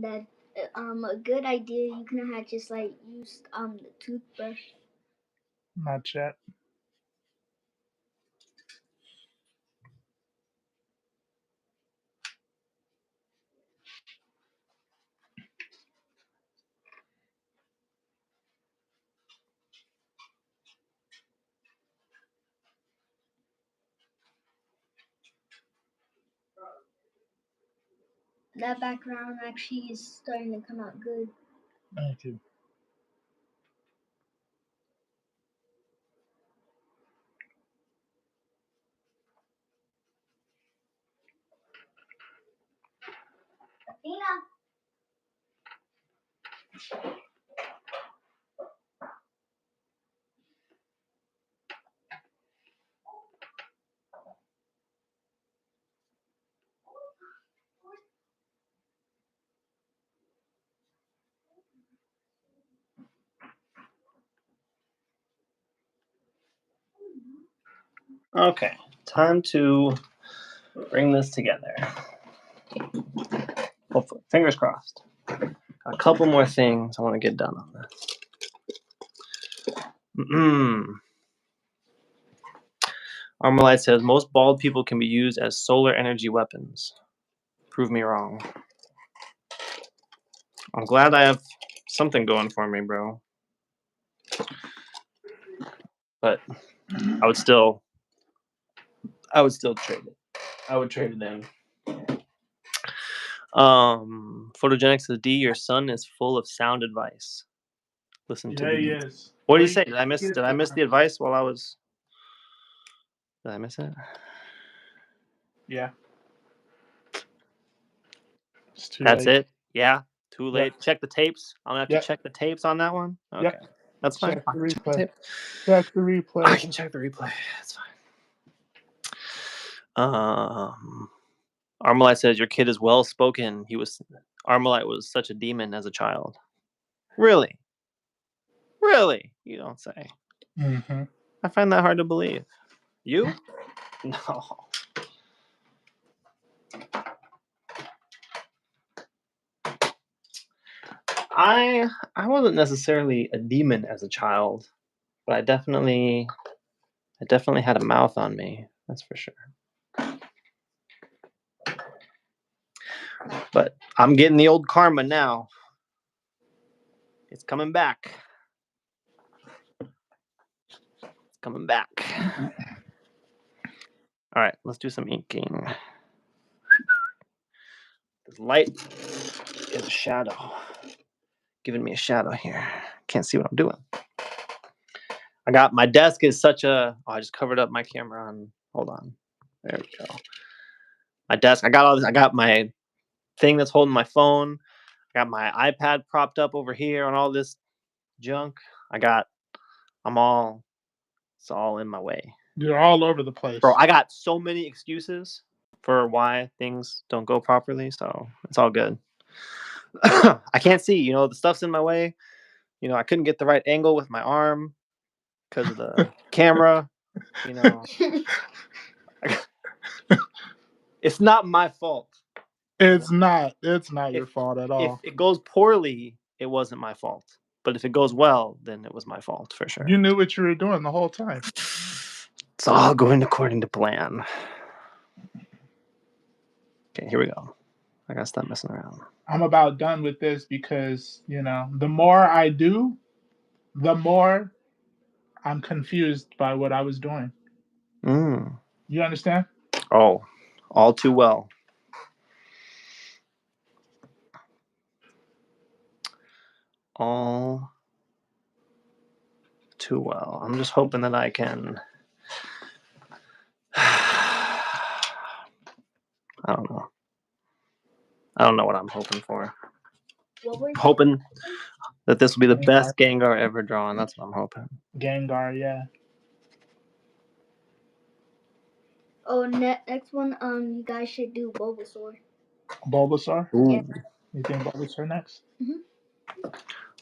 That a good idea. You can have just like used the toothbrush. Not yet. That background actually is starting to come out good. Thank you. Athena. Okay, time to bring this together. Hopefully, fingers crossed. Got a couple more things I want to get done on this. Armalite says most bald people can be used as solar energy weapons. Prove me wrong. I'm glad I have something going for me, bro. But I would still trade it. I would trade it in. Photogenic says, D, your son is full of sound advice. Listen to the he beat. is. What did he say? Did I miss the advice while I was? Did I miss it? Yeah. It's too That's late. it? Yeah. Too late. Yep. Check the tapes. I'm gonna have to check the tapes on that one. Okay. Yep. That's fine. Check the Check the replay. tape. Check the replay. I can check the replay. That's fine. Armalite says your kid is well spoken. Armalite was such a demon as a child. Really? Really? You don't say. Mm-hmm. I find that hard to believe. You? No. I wasn't necessarily a demon as a child, but I definitely had a mouth on me. That's for sure. But I'm getting the old karma now. It's coming back. It's coming back. All right, let's do some inking. This light is a shadow. Giving me a shadow here. Can't see what I'm doing. I got my desk is such a. Oh, I just covered up my camera on. Hold on. There we go. My desk. I got all this. I got my thing that's holding my phone. I got my iPad propped up over here on all this junk. It's all in my way. You're all over the place. Bro, I got so many excuses for why things don't go properly, so it's all good. I can't see, the stuff's in my way. I couldn't get the right angle with my arm because of the camera. It's not my fault. It's not your fault at all. If it goes poorly, it wasn't my fault. But if it goes well, then it was my fault for sure. You knew what you were doing the whole time. It's all going according to plan. Okay, here we go. I gotta stop messing around. I'm about done with this because, the more I do, the more I'm confused by what I was doing. You understand? Oh, all too well. All too well. I'm just hoping that I can. I don't know. I don't know what I'm hoping for. Hoping that this will be the best Gengar ever drawn. That's what I'm hoping. Gengar, yeah. Oh, next one, you guys should do Bulbasaur. Bulbasaur? Ooh. Yeah. You think Bulbasaur next? Mm-hmm.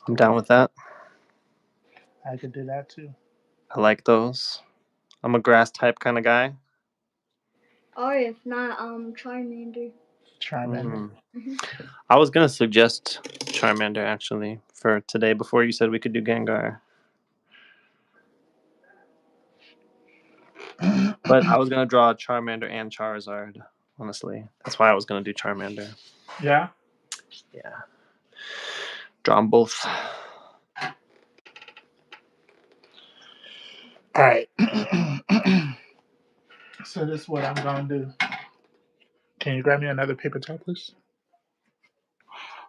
I'm down with that. I could do that too. I like those. I'm a grass type kind of guy. Or if not, Charmander. Charmander. Mm-hmm. I was gonna suggest Charmander actually for today before you said we could do Gengar. But I was gonna draw Charmander and Charizard, honestly. That's why I was gonna do Charmander. Yeah? Yeah. Draw them both. Alright. So this is what I'm gonna do. Can you grab me another paper towel, please?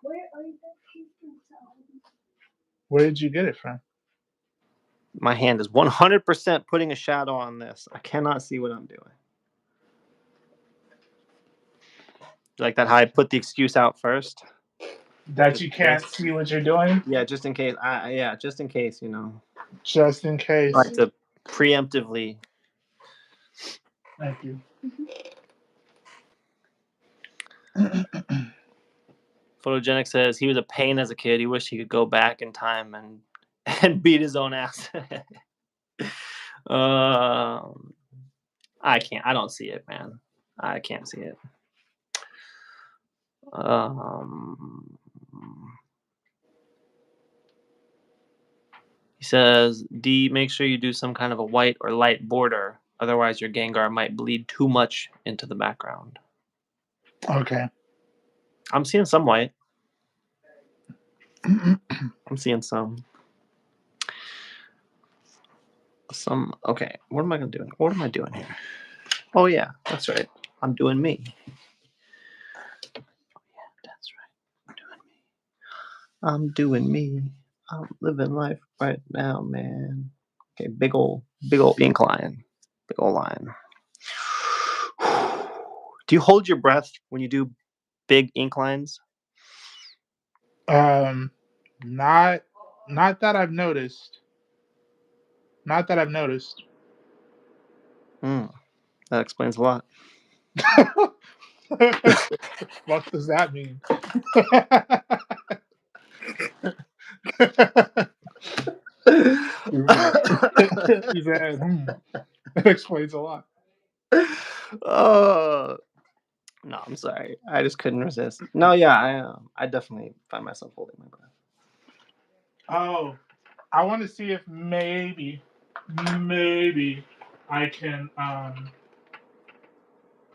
Where are the paper towels? Where did you get it from? My hand is 100% putting a shadow on this. I cannot see what I'm doing. Like that, how I put the excuse out first. That you can't see what you're doing? Yeah, just in case. Just in case, Just in case. I like to preemptively. Thank you. Photogenic says he was a pain as a kid. He wished he could go back in time and beat his own ass. I can't. I don't see it, man. I can't see it. He says, D, make sure you do some kind of a white or light border. Otherwise, your Gengar might bleed too much into the background. Okay. I'm seeing some white. I'm seeing some. Okay, what am I going to do? What am I doing here? Oh, yeah, that's right. I'm doing me. Oh, yeah, that's right. I'm doing me. I'm living life right now, man. Okay, big old incline. Big old line. Do you hold your breath when you do big inclines? Not that I've noticed. Not that I've noticed. That explains a lot. What does that mean? He said, that explains a lot. No, I'm sorry. I just couldn't resist. No, yeah, I definitely find myself holding my breath. Oh, I want to see if maybe I can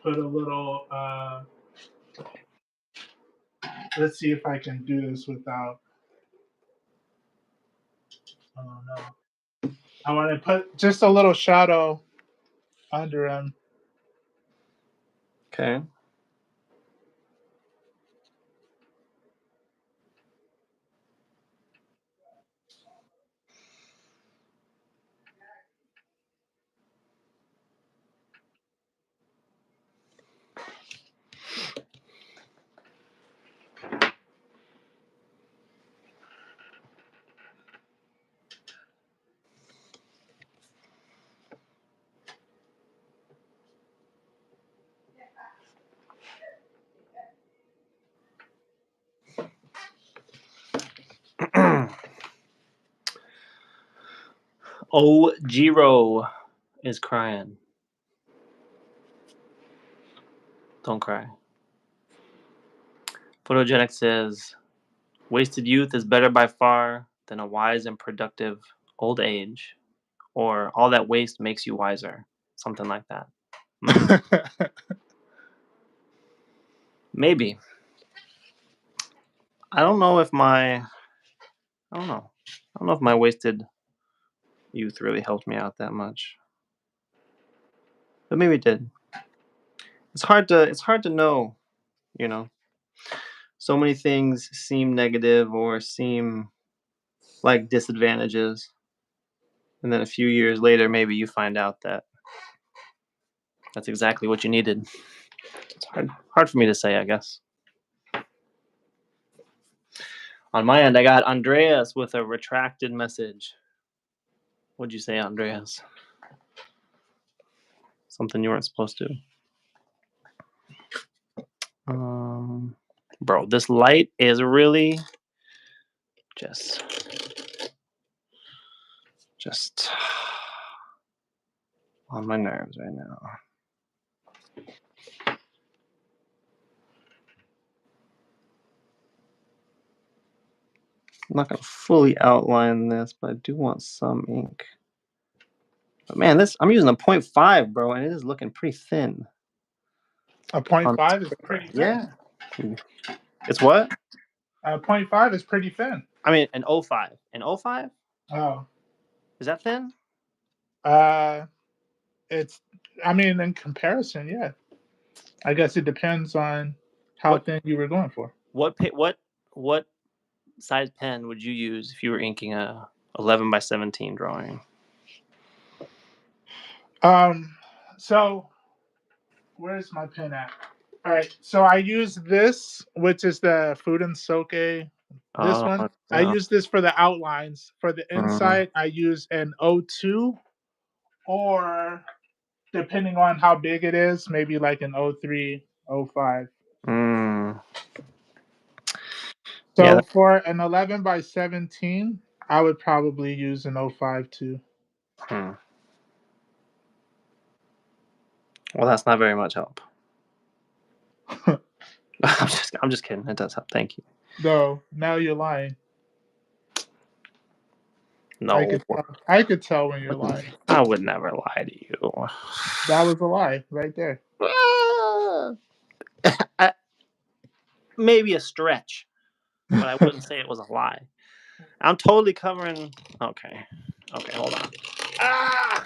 put a little. Let's see if I can do this without. Oh no! I want to put just a little shadow under him. Okay. Oh, Jiro is crying. Don't cry. Photogenic says, wasted youth is better by far than a wise and productive old age, or all that waste makes you wiser. Something like that. Maybe. I don't know if my wasted youth really helped me out that much. But maybe it did. It's hard to know, you know. So many things seem negative or seem like disadvantages. And then a few years later maybe you find out that that's exactly what you needed. It's hard for me to say, I guess. On my end, I got Andreas with a retracted message. What'd you say, Andreas? Something you weren't supposed to. Bro, this light is really just on my nerves right now. I'm not gonna fully outline this, but I do want some ink. But man, I'm using a 0.5, bro, and it is looking pretty thin. A 0.5 is pretty thin. Yeah. It's what? A 0.5 is pretty thin. I mean, an 0.5. An 0.5? Oh. Is that thin? It's. I mean, in comparison, yeah. I guess it depends on how thin you were going for. What size pen would you use if you were inking a 11 by 17 drawing? So where's my pen at? All right, so I use this, which is the Fuden Soke. This one, yeah. I use this for the outlines. For the inside, I use an 02, or depending on how big it is, maybe like an 03, 05. So yeah, for an 11 by 17, I would probably use an 05 too. Well, that's not very much help. I'm just kidding. It does help. Thank you. No, now you're lying. No, I could tell when you're lying. I would never lie to you. That was a lie right there. Maybe a stretch, but I wouldn't say it was a lie. I'm totally covering. Okay, hold on. I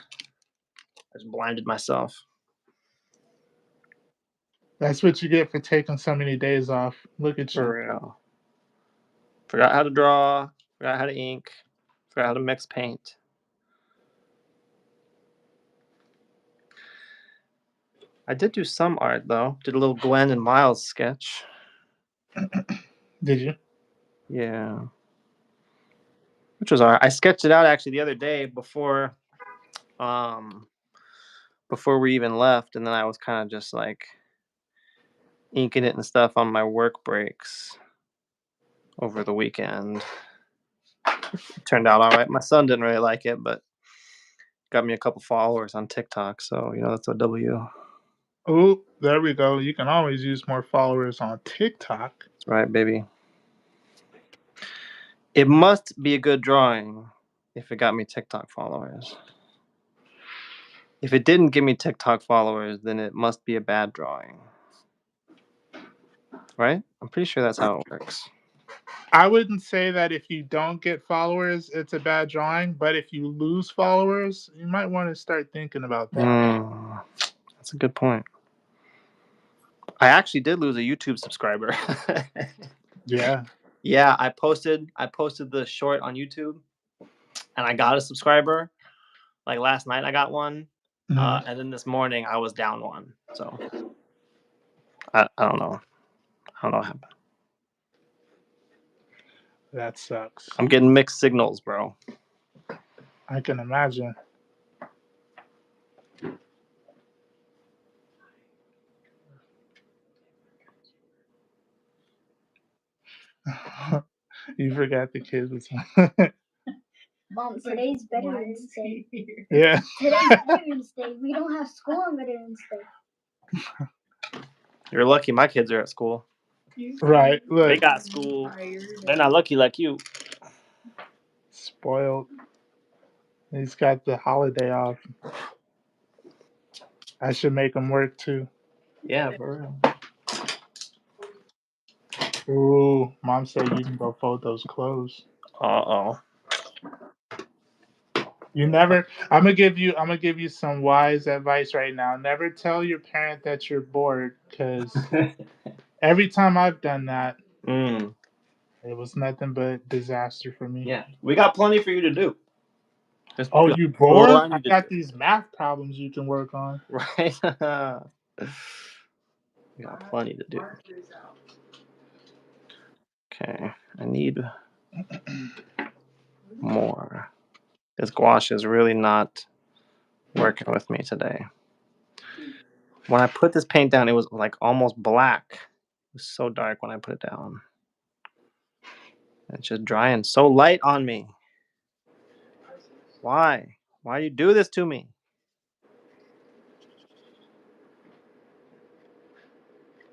just blinded myself. That's what you get for taking so many days off. Look at you. For real. Forgot how to draw. Forgot how to ink. Forgot how to mix paint. I did do some art though. Did a little Gwen and Miles sketch. Did you? Yeah. Which was alright. I sketched it out actually the other day before we even left, and then I was kind of just like inking it and stuff on my work breaks over the weekend. It turned out all right. My son didn't really like it, but got me a couple followers on TikTok, so that's a W. Oh, there we go. You can always use more followers on TikTok. That's right, baby. It must be a good drawing if it got me TikTok followers. If it didn't give me TikTok followers, then it must be a bad drawing. Right? I'm pretty sure that's how it works. I wouldn't say that if you don't get followers, it's a bad drawing, but if you lose followers, you might want to start thinking about that. That's a good point. I actually did lose a YouTube subscriber. Yeah. Yeah, I posted the short on YouTube, and I got a subscriber. Like last night, I got one, and then this morning I was down one. So I don't know. I don't know what happened. That sucks. I'm getting mixed signals, bro. I can imagine. You forgot the kids was Mom, today's Veterans Day. Yeah. Today's Veterans Day. We don't have school on Veterans Day. You're lucky my kids are at school. Right. Look. They got school. They're not lucky like you. Spoiled. He's got the holiday off. I should make him work too. Yeah, for real. Ooh, Mom said you can go fold those clothes. Uh-oh. You never. I'm gonna give you some wise advice right now. Never tell your parent that you're bored, because every time I've done that, it was nothing but disaster for me. Yeah, we got plenty for you to do. Oh, you bored? I got these math problems you can work on. Right. We got plenty to do. Okay, I need more. This gouache is really not working with me today. When I put this paint down, it was like almost black. It was so dark when I put it down. It's just drying so light on me. Why? Why do you do this to me?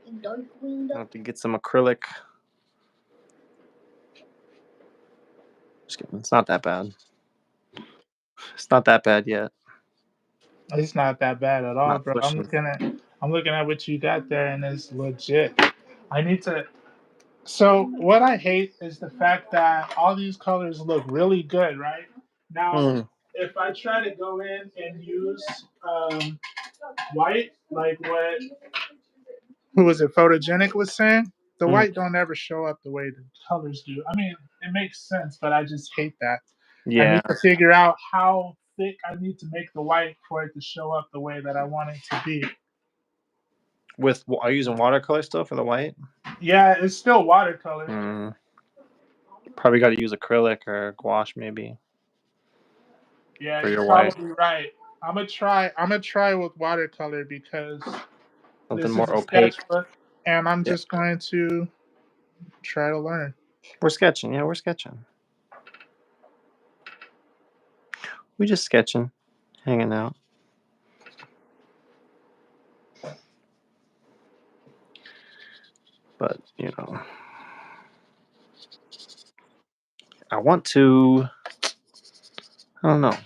I have to get some acrylic. Just kidding. It's not that bad. It's not that bad yet. It's not that bad at all, Not bro. I'm looking at what you got there, and it's legit. I need to. So what I hate is the fact that all these colors look really good, right? Now, if I try to go in and use white, like what who was it, Photogenic was saying, the white don't ever show up the way the colors do. I mean, it makes sense, but I just hate that. I need to figure out how thick I need to make the white for it to show up the way that I want it to be. Are you using watercolor still for the white? Yeah, it's still watercolor. Probably got to use acrylic or gouache maybe. Yeah, you're probably right. I'm gonna try with watercolor because something this more is a opaque. sketchbook, and I'm just going to try to learn. We're sketching. Yeah, we're sketching. We just sketching, hanging out. But I want to. I don't know.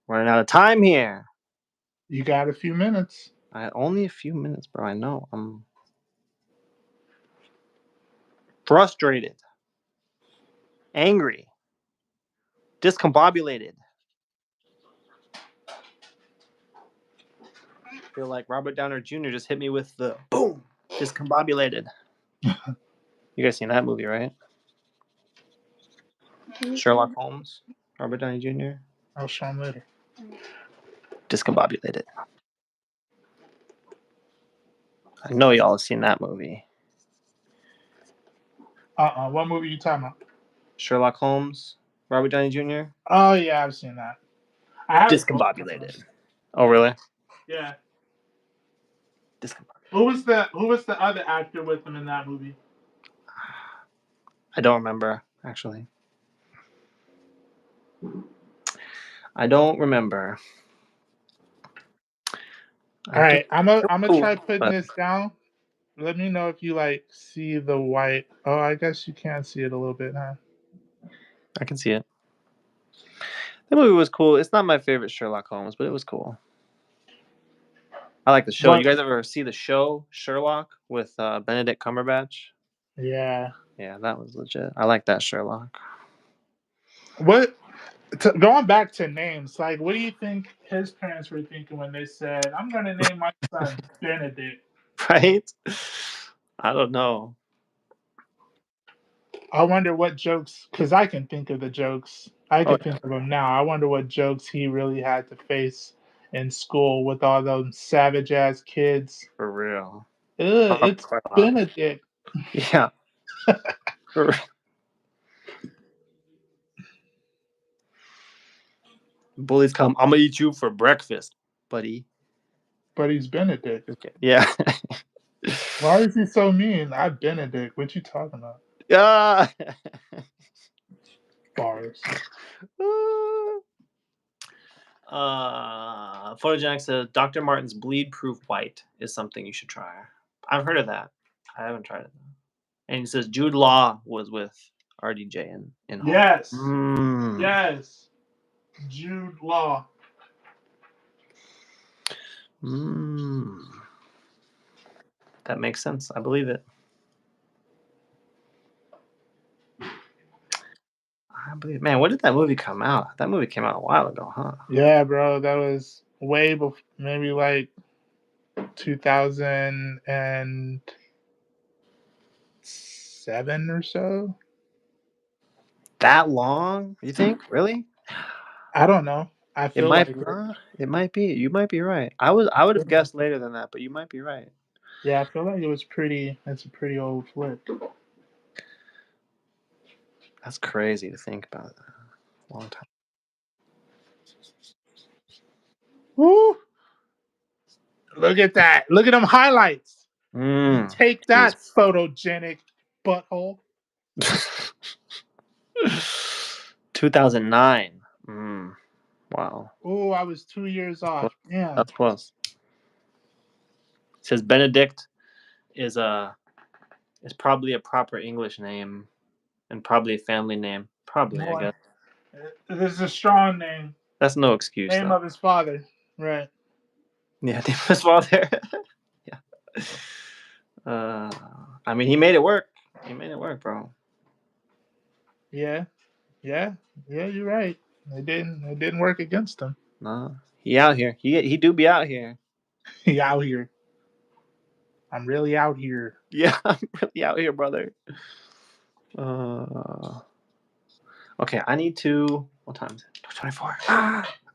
Running out of time here. You got a few minutes. Only a few minutes, bro. I know. I'm frustrated, angry, discombobulated. I feel like Robert Downer Jr. just hit me with the boom, discombobulated. You guys seen that movie, right? Sherlock Holmes, Robert Downey Jr. I'll show him later. Discombobulated. I know y'all have seen that movie. What movie are you talking about? Sherlock Holmes, Robert Downey Jr. Oh yeah, I've seen that. I have Discombobulated. Oh really? Yeah. Discombobulated. Who was the other actor with him in that movie? I don't remember, actually. I don't remember. All right, I'm gonna try putting this down. Let me know if you see the white. Oh, I guess you can see it a little bit, huh? I can see it. The movie was cool. It's not my favorite Sherlock Holmes, but it was cool. I like the show. You guys ever see the show Sherlock with Benedict Cumberbatch? Yeah. Yeah, that was legit. I like that Sherlock. Going back to names, what do you think his parents were thinking when they said, "I'm going to name my son Benedict"? Right? I don't know. I wonder what jokes, because I can think of the jokes. I can think of them now. I wonder what jokes he really had to face in school with all those savage ass kids. For real. It's Benedict. Yeah. Bullies come. I'm gonna eat you for breakfast, buddy. But he's Benedict. Okay. Yeah. Why is he so mean? I'm Benedict. What you talking about? Yeah. Bars. Photogenic says Dr. Martin's bleed proof white is something you should try. I've heard of that. I haven't tried it though. And he says Jude Law was with RDJ in Yes. Yes. Jude Law. That makes sense. I believe it. Man, when did that movie come out? That movie came out a while ago, huh? Yeah, bro. That was way before, maybe 2007 or so. That long? You think? Really? I don't know. I feel it might be. You might be right. I would have guessed later than that, but you might be right. Yeah, I feel like it's a pretty old flick. That's crazy to think about. A long time. Woo! Look at that. Look at them highlights. Take that, photogenic butthole. 2009. Wow. Oh, I was 2 years off. Yeah. That's close. It says Benedict is probably a proper English name and probably a family name. Probably, I guess. This is a strong name. That's no excuse. Name of his father. Right. Yeah, name of his father. Yeah. I mean, he made it work. He made it work, bro. Yeah. Yeah. Yeah, you're right. It didn't work against him. No. He out here. He do be out here. He out here. I'm really out here. Yeah, I'm really out here, brother. Okay, I need to. What time is it? 24.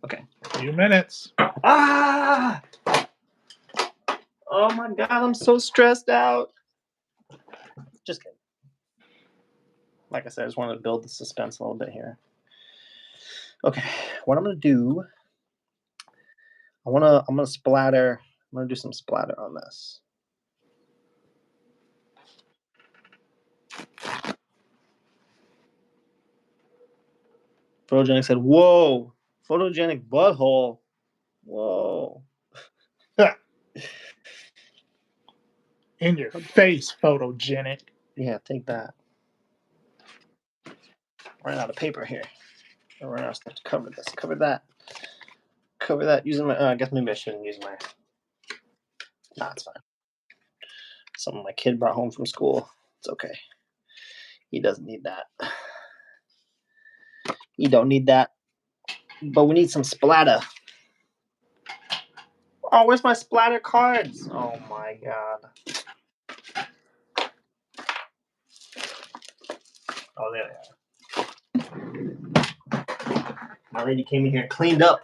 Okay. A few minutes. Oh my god, I'm so stressed out. Just kidding. Like I said, I just wanted to build the suspense a little bit here. Okay, what I'm gonna do? I'm gonna splatter. I'm gonna do some splatter on this. Photogenic said, "Whoa, photogenic butthole. Whoa." In your face, photogenic. Yeah, take that. Running out of paper here. I run out of stuff to cover this. Cover that. Cover that. Using my. I guess maybe I shouldn't use my. Nah, it's fine. Something my kid brought home from school. It's okay. He doesn't need that. He don't need that. But we need some splatter. Oh, where's my splatter cards? Oh my god. Oh, there they are. My lady came in here, cleaned up,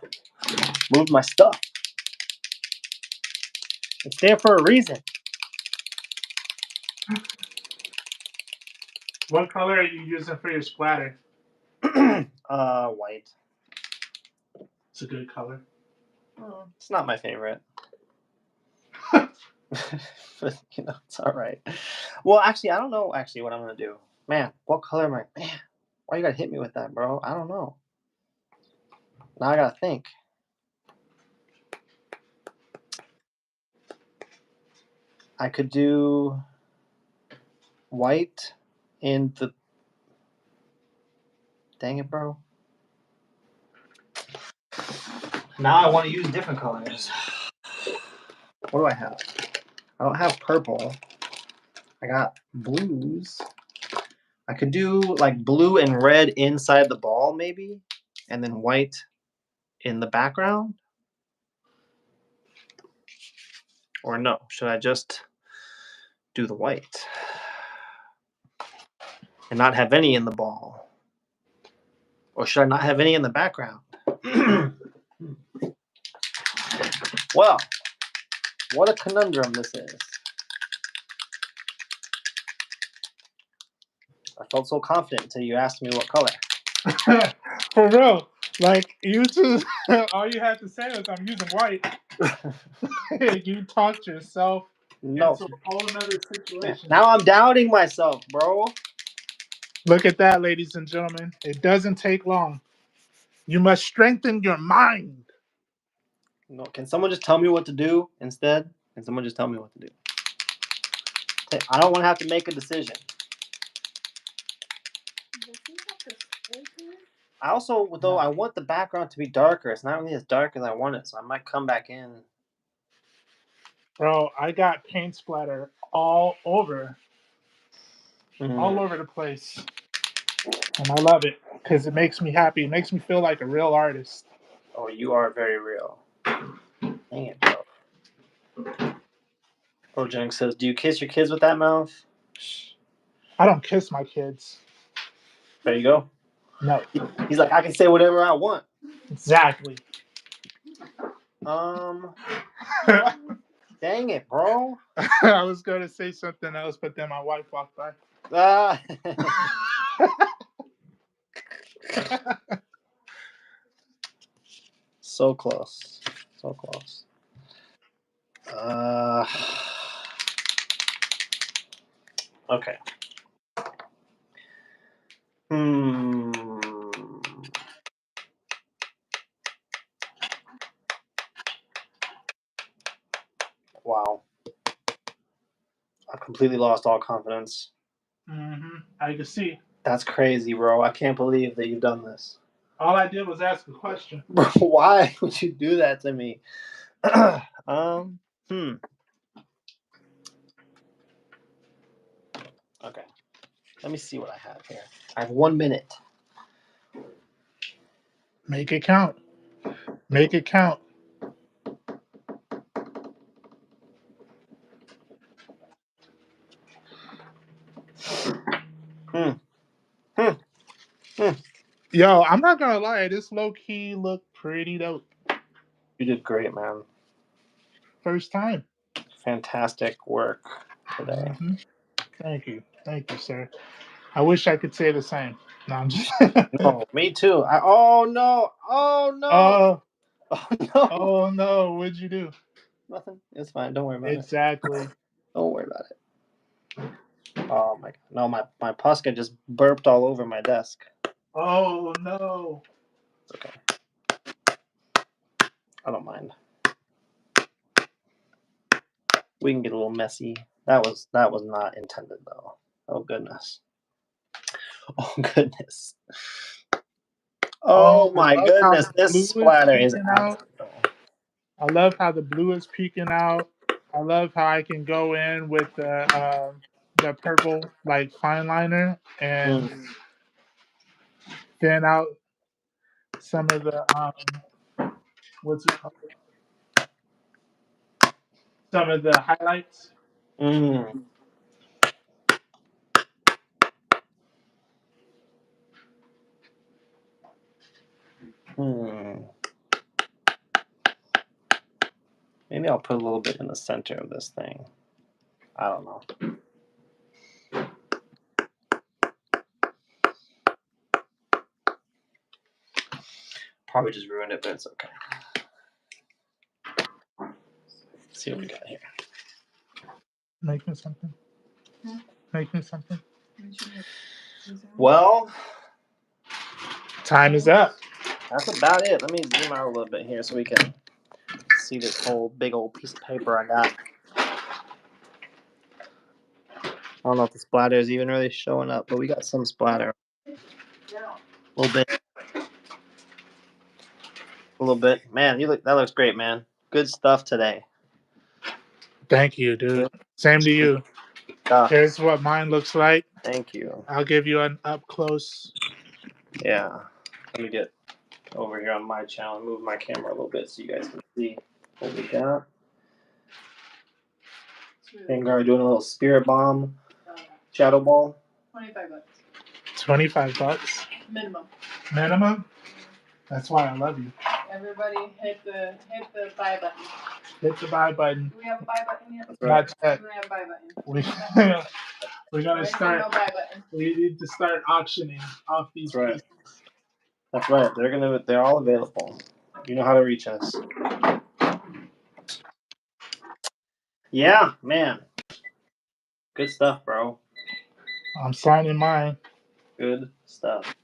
moved my stuff. It's there for a reason. What color are you using for your splatter? White. It's a good color. It's not my favorite. But, it's all right. Well, actually, I don't know what I'm going to do. Man, what color am I? Man, why you got to hit me with that, bro? I don't know. Now I got to think. I could do white in the... Dang it, bro. Now I want to use different colors. What do I have? I don't have purple. I got blues. I could do like blue and red inside the ball, maybe, and then white in the background. Or no, should I just do the white and not have any in the ball? Or should I not have any in the background? Well, what a conundrum this is. I felt so confident until you asked me what color. For real. Like, you two, all you had to say was, I'm using white. You talked yourself No. into a whole nother situation. Now I'm doubting myself, bro. Look at that, ladies and gentlemen. It doesn't take long. You must strengthen your mind. No, can someone just tell me what to do instead? Can someone just tell me what to do? I don't want to have to make a decision. I also, though, I want the background to be darker. It's not really as dark as I want it, so I might come back in. Bro, I got paint splatter all over. All over the place. And I love it because it makes me happy. It makes me feel like a real artist. Oh, you are very real. Dang it, bro. Ojang says, do you kiss your kids with that mouth? I don't kiss my kids. There you go. No. He's like, I can say whatever I want. Exactly. Dang it, bro. I was going to say something else, but then my wife walked by. So close. So close. Okay. Wow. I completely lost all confidence. I can see. That's crazy, bro. I can't believe that you've done this. All I did was ask a question. Bro, why would you do that to me? Okay. Let me see what I have here. I have 1 minute. Make it count. Make it count. Yo, I'm not gonna lie, this low key looked pretty dope. You did great, man. First time. Fantastic work today. Thank you, sir. I wish I could say the same. No, I'm just. No, me too. Oh no! Oh no! Oh no! Oh no! What'd you do? Nothing. It's fine. Don't worry about Exactly. it. Don't worry about it. Oh my god! No, my Posca just burped all over my desk. Oh no! It's okay. I don't mind. We can get a little messy. That was not intended though. Oh goodness. Oh goodness. Oh my I love how goodness. the This blue splatter is peeking out. accidental. I love how the blue is peeking out. I love how I can go in with the purple like fine liner and thin out some of the what's it called? Some of the highlights. Mm. Hmm. Maybe I'll put a little bit in the center of this thing. I don't know. Probably just ruined it, but it's okay. Let's see what we got here. Make me something. Make me something. Well, Time is up. that's about it. Let me zoom out a little bit here so we can see this whole big old piece of paper I got. I don't know if the splatter is even really showing up, but we got some splatter. A little bit. A little bit. Man, that looks great, man. Good stuff today. Thank you, dude. Same to you. Here's what mine looks like. Thank you. I'll give you an up close. Yeah. Let me get over here on my channel and move my camera a little bit so you guys can see what we got. Gengar doing a little spirit bomb. Shadow ball. $25. $25 minimum. That's why I love you. Everybody hit the buy button. Hit the buy button. Do we have a buy button yet? That's right. Not yet. We don't have a buy button. We're gonna Where's the start. no buy button? We need to start auctioning off these That's right. pieces. That's right. They're all available. You know how to reach us. Yeah, man. Good stuff, bro. I'm signing mine. Good stuff.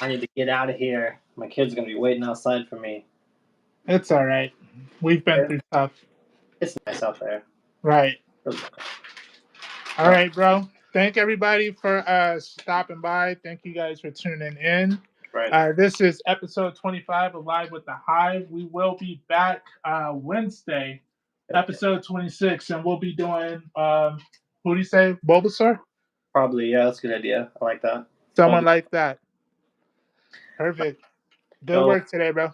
I need to get out of here. My kid's gonna be waiting outside for me. It's all right. We've been through stuff. It's nice out there. Right. Okay. All right, bro. Thank everybody for stopping by. Thank you guys for tuning in. Right. This is episode 25 of Live with the Hive. We will be back Wednesday, episode 26, and we'll be doing, who do you say, Bulbasaur? Probably, yeah, that's a good idea. I like that. Someone like that. Perfect. Good work today, bro.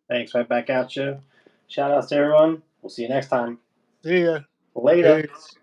Thanks. Right back at you. Shout outs to everyone. We'll see you next time. See ya. Later. Peace.